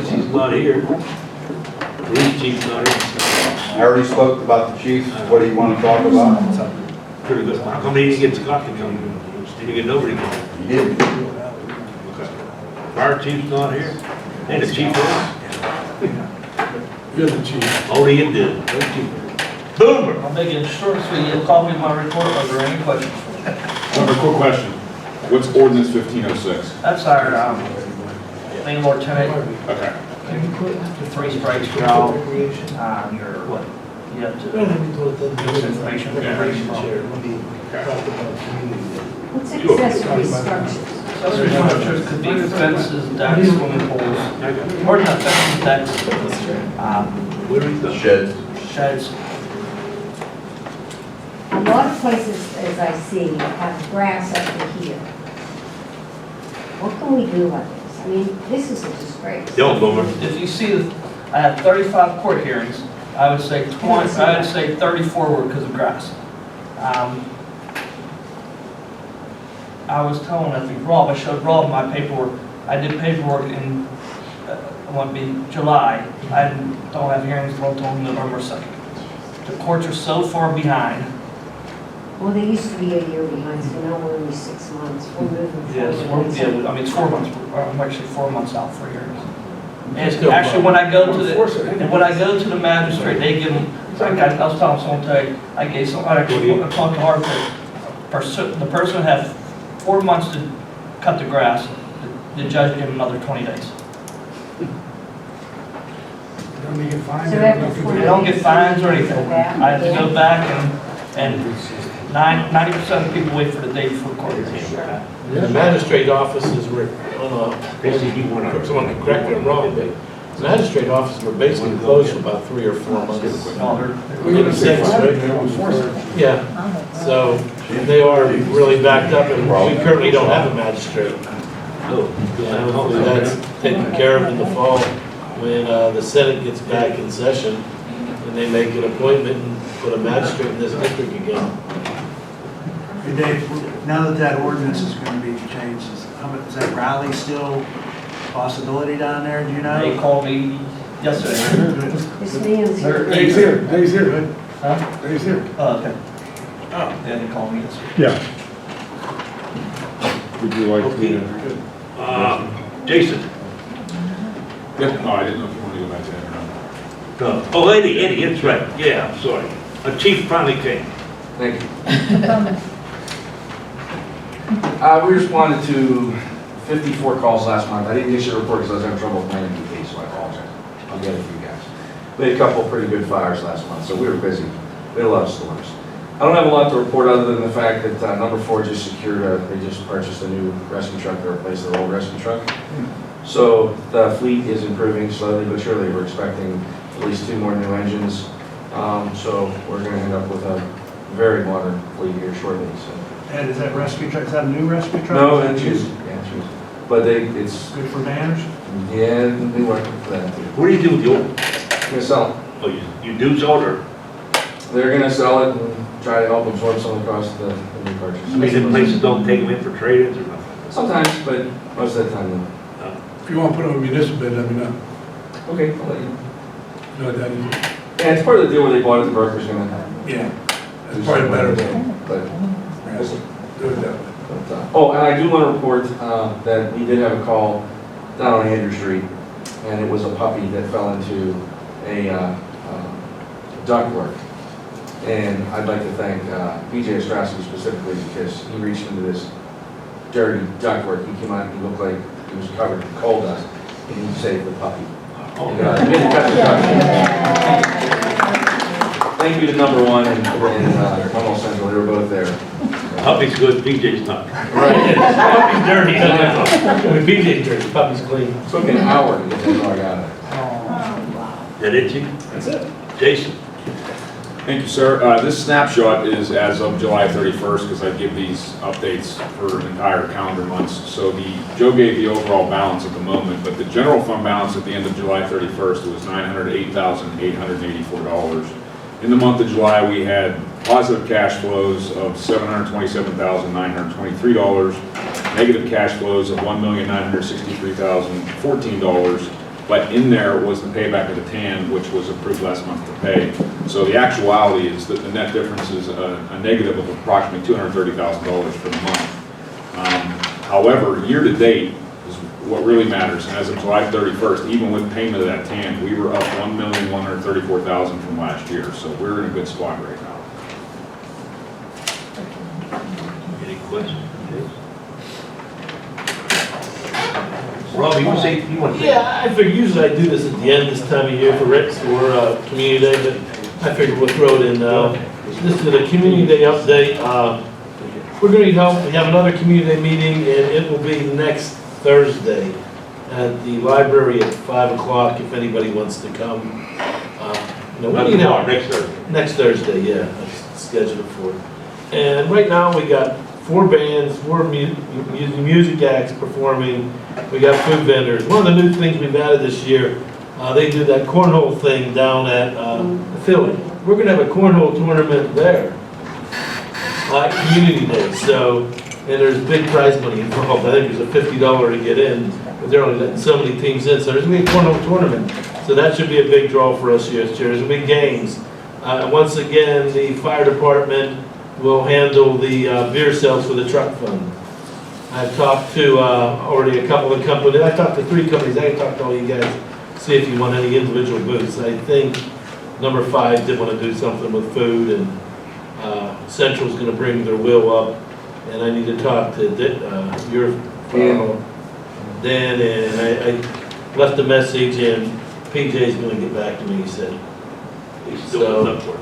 She's not here. Police chief's not here. I already spoke about the chief. What do you want to talk about? Pretty good. How come he didn't get Scott to come? Didn't get nobody to come? You did. Okay. Fire chief's not here. And the chief is. You're the chief. Oh, he did. Boomer. I'll make it short, sweet. You'll call me my report. Are there any questions? Number, quick question. What's ordinance 1506? That's our landlord tenant, Okay. the 3 strikes job. Your, what, you have to, this information. What's accessory structures? Accessory structures could be fences, decks, swimming pools, or not fences, decks, Sheds. sheds. A lot of places, as I see, have grass up to here. What can we do about this? I mean, this is a disgrace. Don't, Boomer. If you see, I had 35 court hearings, I would say 34 were because of grass. I was telling, I think Rob, I showed Rob my paperwork. I did paperwork in, it would be July. I don't have hearings until November 2nd. The courts are so far behind. Well, they used to be a year behind, so now we're only 6 months. We're moving Yes, forward. yeah, I mean, it's 4 months. I'm actually 4 months out for hearings. Let's And go, actually, Bob. when I go to the, and when I go to the magistrate, they give them, I was telling someone today, I gave some, I actually talked to Harvard. The person had 4 months to cut the grass. The judge gave him another 20 days. Don't they get fined? So after They don't get fines or anything. I have to go back and 90% of the people wait for the day before court. The magistrate offices were, someone can correct me if I'm wrong, but the magistrate offices were basically closed for about 3 or 4 months. We're gonna say Six, fine, right? they don't enforce it. Yeah, so they are really backed up, and we currently don't have a magistrate. And hopefully that's taken care of in the fall, when the Senate gets back in session, and they make an appointment and put a magistrate in this district again. Hey Dave, now that that ordinance is going to be changed, is that rally still a possibility down there, do you know? They called me yesterday. This man's here. Dave's here, Dave's here, Huh? Dave's here. Oh, okay. Oh. Yeah, they called me yesterday. Yeah. Would you like to? Jason. Yeah, no, I didn't know if you wanted to go back to that or not. Oh, Eddie, that's right. Yeah, I'm sorry. A chief finally came. Thank you. We responded to 54 calls last month. I didn't issue a report because I was having trouble finding the case, so I apologize. I'll get it for you guys. We had a couple of pretty good fires last month, so we were busy. We had a lot of storms. I don't have a lot to report other than the fact that number 4 just secured, they just purchased a new rescue truck to replace their old rescue truck. So the fleet is improving slowly but surely. We're expecting at least 2 more new engines. So we're going to end up with a very modern fleet here shortly. So. And is that rescue truck, is that a new rescue truck? No, Is that engines. used? Yeah, engines. But it's, Good for banners? yeah, they work for that too. What do you do with the old? Gonna sell it. Oh, you do sell it, or? They're gonna sell it and try to help absorb some of the cost of the new purchase. I mean, the places don't take them in for trade-ins or nothing? Sometimes, but most of the time, no. If you want to put on a municipal bid, let me know. Okay, I'll let you You know what that is? Yeah, it's part of the deal where they bought it, the broker's gonna Yeah. That's probably better, but, do it that way. oh, and I do want to report, that we did have a call down on Andrew Street, and it was a puppy that fell into a, ductwork. And I'd like to thank, Mpds Permit specifically, because he reached into this dirty ductwork. He came out, he looked like he was covered in coal dust, and he saved the puppy. He didn't cut the duct. Thank you to number 1 and Munhall Central, they were both there. Puppy's good, PJ's not. Right. Puppy's dirty. When BJ's dirty, puppy's clean. Took an hour to get that dog out of there. That it, chief? That's it. Jason? Thank you, sir. This snapshot is as of July 31st, because I give these updates for entire calendar months. So Joe gave the overall balance at the moment, but the general fund balance at the end of July 31st was $908,884. In the month of July, we had positive cash flows of $727,923, negative cash flows of $1,963,014, but in there was the payback of the TAN, which was approved last month to pay. So the actuality is that the net difference is a negative of approximately $230,000 for the month. However, year to date is what really matters. And as of July 31st, even with payment of that TAN, we were up $1,134,000 from last year. So we're in a good spot right now. Any questions? Rob, you want to say, you want to say? Yeah, I figure usually I do this at the end this time of year for Rex or Community Day, but I figured we'll throw it in now. This is a Community Day update. We're going to need help. We have another Community Day meeting, and it will be next Thursday at the library at 5 o'clock if anybody wants to come. We need help. Next Thursday. Next Thursday, yeah, that's scheduled it for. And right now, we got 4 bands, 4 music acts performing. We got food vendors. One of the new things we've added this year, they do that cornhole thing down at Philly. We're going to have a cornhole tournament there, Community Day. So, and there's big prize money involved. I think there's a $50 to get in, but they're only letting so many teams in. So there's going to be a cornhole tournament. So that should be a big draw for us here this year. There's going to be games. Once again, the fire department will handle the beer sales for the truck fund. I've talked to already a couple of companies. I talked to 3 companies. I can talk to all you guys, see if you want any individual booths. I think number 5 did want to do something with food, and Central's going to bring their wheel up. And I need to talk to your Dan, and I left a message, and PJ's going to get back to me, he said. So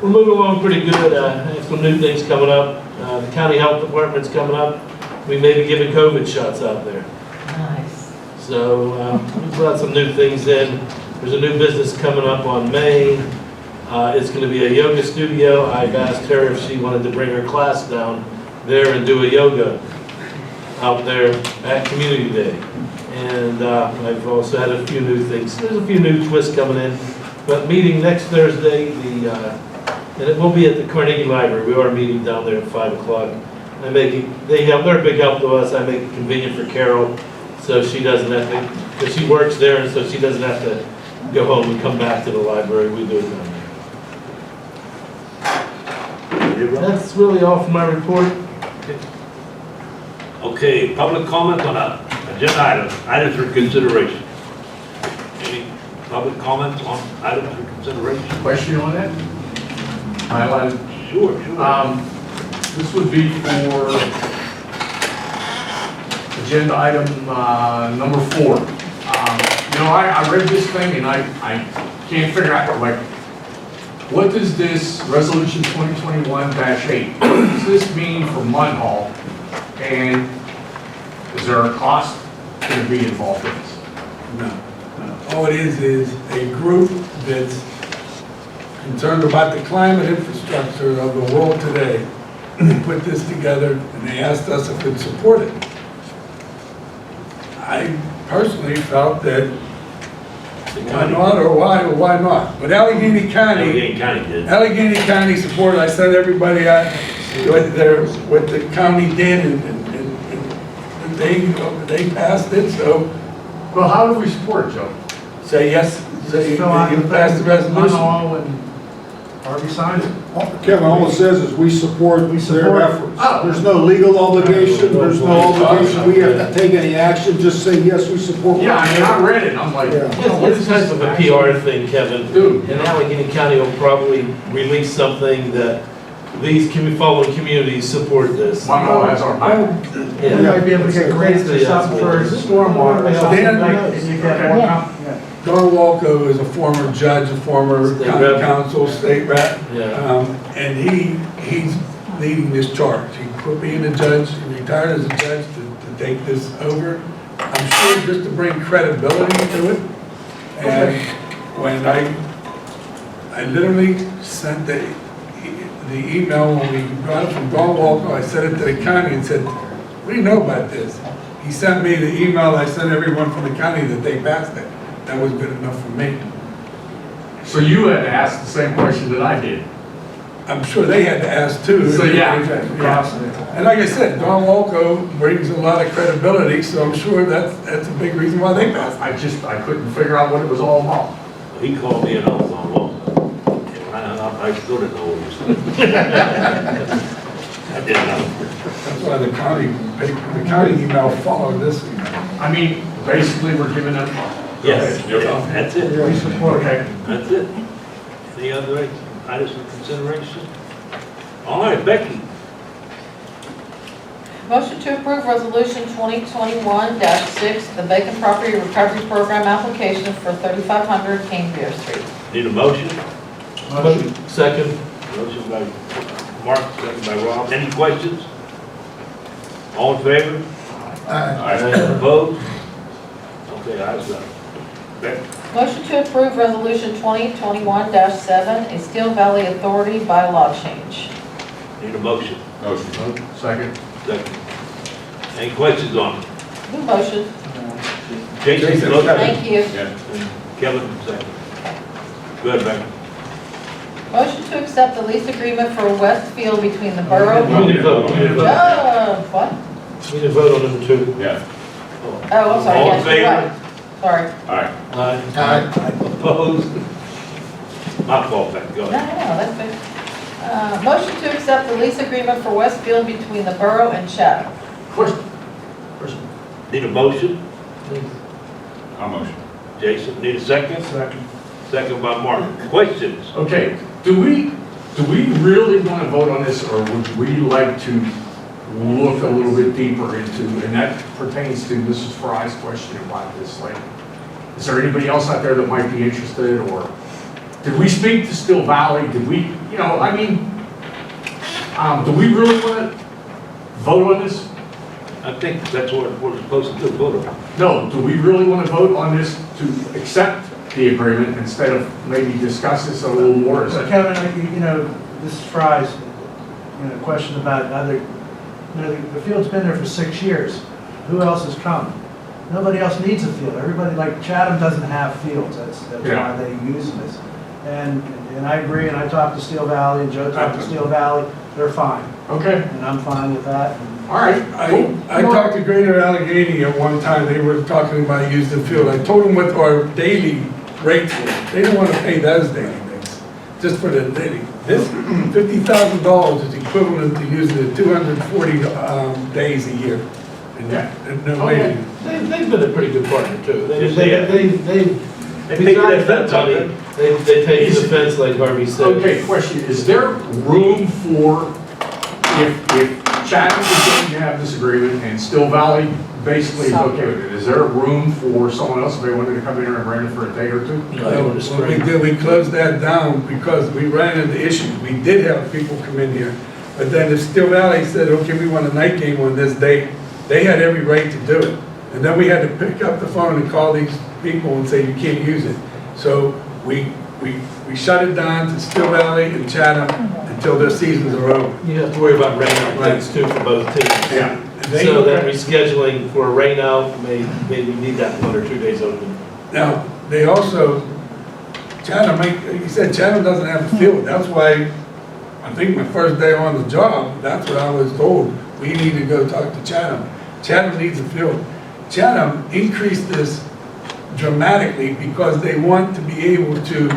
we're moving along pretty good. I have some new things coming up. The county health department's coming up. We may be giving COVID shots out there. Nice. So we've brought some new things in. There's a new business coming up on May. It's going to be a yoga studio. I've asked her if she wanted to bring her class down there and do a yoga out there at Community Day. And I've also had a few new things. There's a few new twists coming in. But meeting next Thursday, and it will be at the Carnegie Library. We are meeting down there at 5 o'clock. They're a big help to us. I make it convenient for Carol, so she doesn't have to, because she works there, and so she doesn't have to go home and come back to the library. We do it down there. That's really all for my report. Okay, public comment on agenda items for consideration. Any public comments on items for consideration? Question on that? Highlighted. Sure. This would be for agenda item number 4. I read this thing and I can't figure out, like, what does this resolution 2021-8, what does this mean for Munhall? And is there a cost going to be involved in this? No. All it is a group that's concerned about the climate infrastructure of the world today. Put this together and they asked us if we'd support it. I personally felt that why not or why not? But Allegheny County supported. I sent everybody out what the county did and they passed it, so. Well, how do we support it, Joe? Say yes, say you pass the resolution. Already signed it. Kevin, all it says is we support their efforts. Oh. There's no legal obligation, there's no obligation, we have to take any action, just say, yes, we support. Yeah, I read it, I'm like. It's kind of a PR thing, Kevin. Dude. And Allegheny County will probably release something that these following communities support this. Munhall has our money. Yeah. We might be able to get grants or something for stormwater. Dan- You get more Don Walco is a former judge, a former State county rep. council, state rep. Yeah. And he's leading this charge. He quit being a judge, he retired as a judge to take this over. I'm sure just to bring credibility to it. And when I literally sent the email when we got it from Don Walker, I sent it to the county and said, what do you know about this? He sent me the email, I sent everyone from the county that they passed it. That was good enough for me. So you had to ask the same question that I did. I'm sure they had to ask too. So, yeah. And like I said, Don Walco brings a lot of credibility, so I'm sure that's a big reason why they passed it. I couldn't figure out what it was all about. He called me and I was on wall. I still didn't know what he was saying. I didn't know. That's why the county email followed this email. I mean, basically, we're giving them. Yes, that's it. We support Okay. That's it. Any other items for consideration? All right, Becky. Motion to approve Resolution 2021-6, the vacant property recovery program application for 3500 Cambria Street. Need a motion? Motion. Second. Motion by Mark, second by Rob. Any questions? All in favor? Opposed? Okay, ayes have it. Becky? Motion to approve Resolution 2021-7, a Steel Valley Authority bylaw change. Need a motion? Motion. Second. Second. Any questions on it? Who motion? Jason, motion. Thank you. Yeah. Kevin, second. Good, Becky. Motion to accept the lease agreement for Westfield between the borough. We need to vote. We need to vote. What? We need to vote on number 2. Yeah. Oh, I'm sorry, All in yes, you're favor? right. Sorry. All right. Aye. Opposed? My fault, Becky, go No, ahead. that's good. Motion to accept the lease agreement for Westfield between the borough and Chatham. Question. Need a motion? I'll motion. Jason, need a second? Second. Second by Mark. Questions? Okay, do we really want to vote on this, or would we like to look a little bit deeper into, and that pertains to Mrs. Fry's question about this, like, is there anybody else out there that might be interested, or did we speak to Still Valley? Did we, you know, I mean, do we really want to vote on this? I think that's what we're supposed to do, vote on. No, do we really want to vote on this to accept the agreement instead of maybe discuss this a little more? Is So that- Kevin, you know, this is Fry's, question about other, the field's been there for 6 years. Who else has come? Nobody else needs a field. Everybody, like Chatham doesn't have fields. That's Yeah. why they use this. And I agree, and I talked to Steel Valley, and Joe talked to Steel Valley. They're fine, Okay, and I'm fine with that. all right. I talked to Greater Allegheny at one time, they were talking about using the field. I told them what our daily rates were. They don't want to pay those daily rates, just for the daily. This $50,000 is equivalent to using it 240 days a year. And no way. They've been a pretty good partner too. Yes, they have. They take besides that that money, they take the fence like Harvey said. Okay, question, is there room for, if Chatham is going to have this agreement and Still Valley basically is okay with it, is there room for someone else if they wanted to come in here and rent it for a day or two? What we did, we closed that down because we ran into issues. We did have people come in here, but then if Steel Valley said, okay, we want a night game on this date, they had every right to do it. And then we had to pick up the phone and call these people and say, you can't use it. So we shut it down to Steel Valley and Chatham until their seasons are over. You have to worry about rain out things too for both teams. Yeah. So that rescheduling for a rain out, maybe need that 1 or 2 days open. Now, they also, you said Chatham doesn't have a field. That's why, I think my first day on the job, that's what I was told. We need to go talk to Chatham. Chatham needs a field. Chatham increased this dramatically because they want to be able to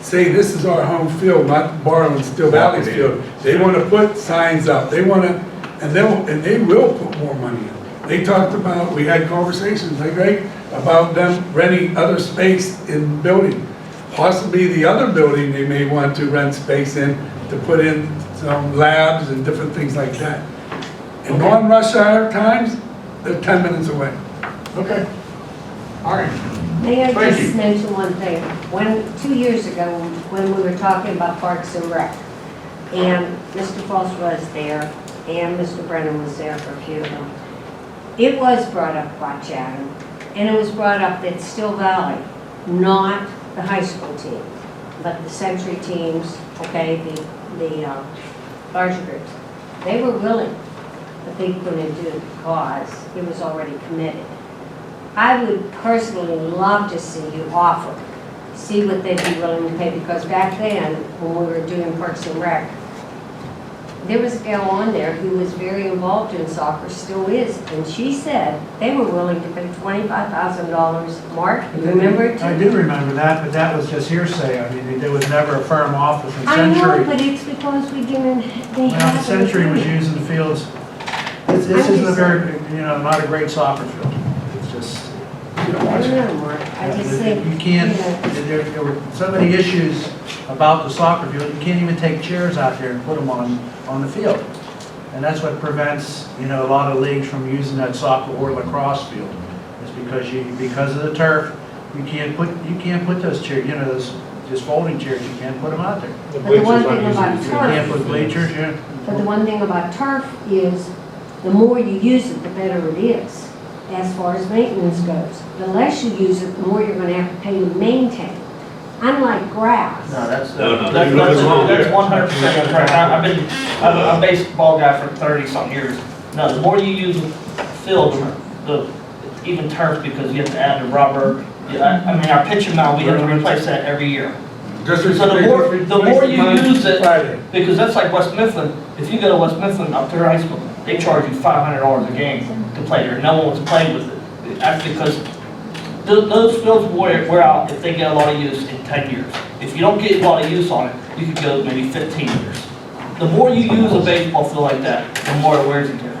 say this is our home field, not borrowing Still Valley's field. They want to put signs up. They want to, and they will put more money in. They talked about, we had conversations, about them renting other space in building. Possibly the other building they may want to rent space in to put in some labs and different things like that. In non-rush hour times, they're 10 minutes away. Okay. All right. May I Thank just you. mention one thing? 2 years ago, when we were talking about Parks and Rec, and Mr. Foss was there, and Mr. Brennan was there for a few of them, it was brought up by Chatham, and it was brought up that Still Valley, not the high school team, but the Century teams, okay, the larger groups, they were willing, but they couldn't do it because it was already committed. I would personally love to see you offer, see what they'd be willing to pay, because back then, when we were doing Parks and Rec, there was a gal on there who was very involved in soccer, still is, and she said they were willing to pay $25,000. Mark, you remember it? I do remember that, but that was just hearsay. I mean, there was never a firm office in I know, Century. but it's because we didn't, they Well, had. the Century was using the fields. This isn't a very, not a great soccer field. It's just, I don't know, Mark, I just think. you can't, there were so many issues about the soccer field, you can't even take chairs out there and put them on the field. And that's what prevents, a lot of leagues from using that soccer or lacrosse field. It's because of the turf, you can't put those chairs, those just folding chairs, you can't put them out there. The But the one bleachers thing aren't about usually- You can't turf, put bleachers, but the one thing about turf is, the more you use it, the better it is, as far as maintenance goes. The less you use it, the more you're gonna have to pay to maintain. Unlike grass. No, that's, No, no, that's you're wrong there. 100% correct. I'm a baseball guy for 30-something years. No, the more you use the field, even turf, because you have to add the rubber. I mean, our pitching mound, we have to replace that every year. So the more you use it, because that's like West Mifflin, if you go to West Mifflin up to high school, they charge you $500 a game to play there. No one wants to play with it. That's because those fields wear out if they get a lot of use in 10 years. If you don't get a lot of use on it, you could go maybe 15 years. The more you use a baseball field like that, the more it wears and tears.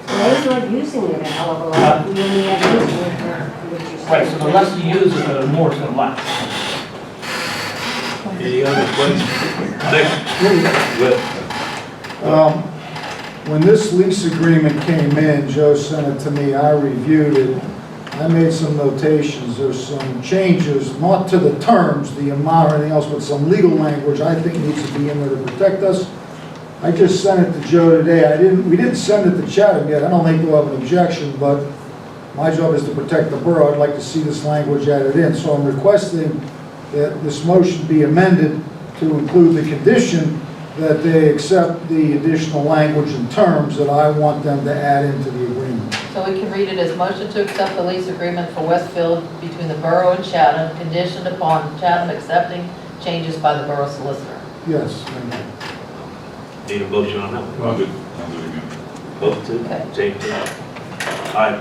They're not using it a hell of a lot. We only have using it for. Right, so the less you use it, the more it's gonna last. Any other questions? Next. When this lease agreement came in, Joe sent it to me, I reviewed it. I made some notations, there's some changes, not to the terms, the amount or anything else, but some legal language I think needs to be in there to protect us. I just sent it to Joe today. We didn't send it to Chatham yet. I don't think we'll have an objection, but my job is to protect the borough. I'd like to see this language added in. So I'm requesting that this motion be amended to include the condition that they accept the additional language and terms that I want them to add into the agreement. So we can read it as motion to accept the lease agreement for Westfield between the borough and Chatham, conditioned upon Chatham accepting changes by the borough solicitor. Yes, thank you. Need a motion on that one? I'll do it again. Both two, Okay. same thing. All right,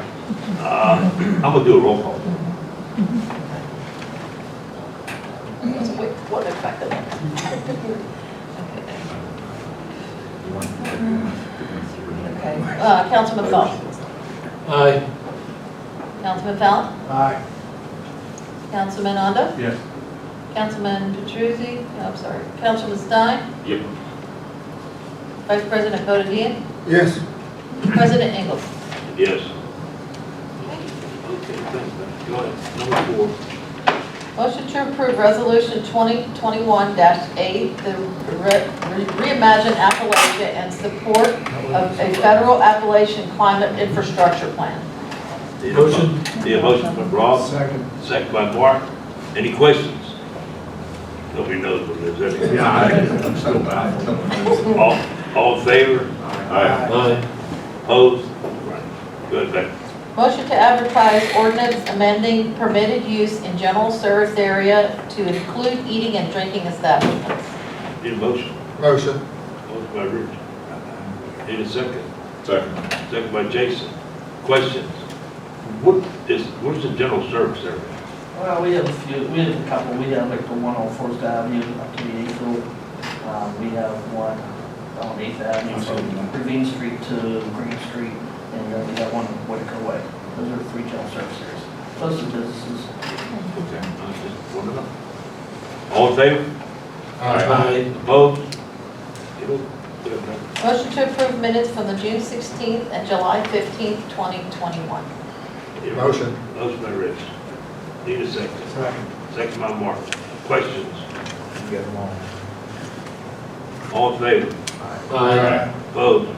I'm gonna do a roll call. Wait, what effect of that? Okay, Councilman Fallon. Aye. Councilman Fallon? Aye. Councilman Onda? Yes. Councilman Petruzzi? I'm sorry, Councilman Stein? Yep. Vice President Bodadian? Yes. President Ingles? Yes. Okay, thanks, man. Go ahead, number 4. Motion to approve Resolution 2021-8, the Reimagine Appalachia and support of a federal Appalachian climate infrastructure plan. Motion? Need a motion by Rob? Second. Second by Mark. Any questions? Nobody knows what it is. Yeah, I'm so bad. All in favor? Aye. Opposed? Right. Good, Becky. Motion to advertise ordinance amending permitted use in general service area to include eating and drinking establishments. Need a motion? Motion. Motion by Rich. Need a second? Second. Second by Jason. Questions? What's the general service area? Well, we have a few, we have a couple. We have like the one on 4th Avenue up to the 8th Field. We have one on 8th Avenue from Ravine Street to Green Street, and then we got one Whitaker Way. Those are the 3 general service areas. Close to businesses. Okay, I just wondering. All in favor? Aye. Opposed? Good, man. Motion to approve minutes from the June 16th and July 15th, 2021. Need a Motion. Motion by Rich. Need a second. Second. Second by Mark. Questions? Get them all. All in favor? Aye. Opposed?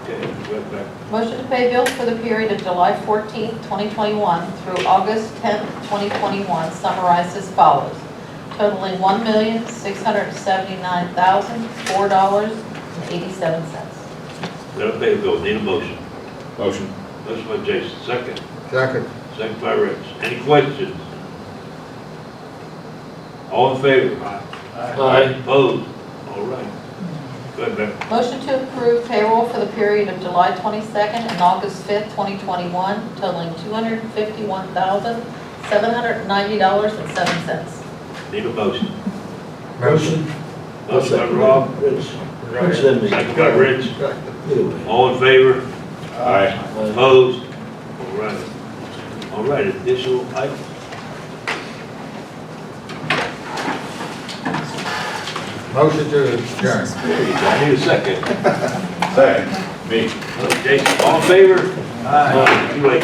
Okay, go back. Motion to pay bills for the period of July 14th, 2021 through August 10th, 2021, summarized as follows. totaling $1,679,004.87. Let them pay the bill. Need a motion. Motion. Motion by Jason, second. Second. Second by Rich. Any questions? All in favor? Aye. Opposed? All right. Go ahead, Becky. Motion to approve payroll for the period of July 22nd and August 5th, 2021, totaling $251,790.07. Need a motion. Motion. Motion by Rob, Rich. Rich, then me. second by Rich. Either way. All in favor? Aye. Opposed? All right. All right, additional items? Motion to adjourn. There you go. I need a second. Second. Me. Jason, all in favor? Aye. You wait.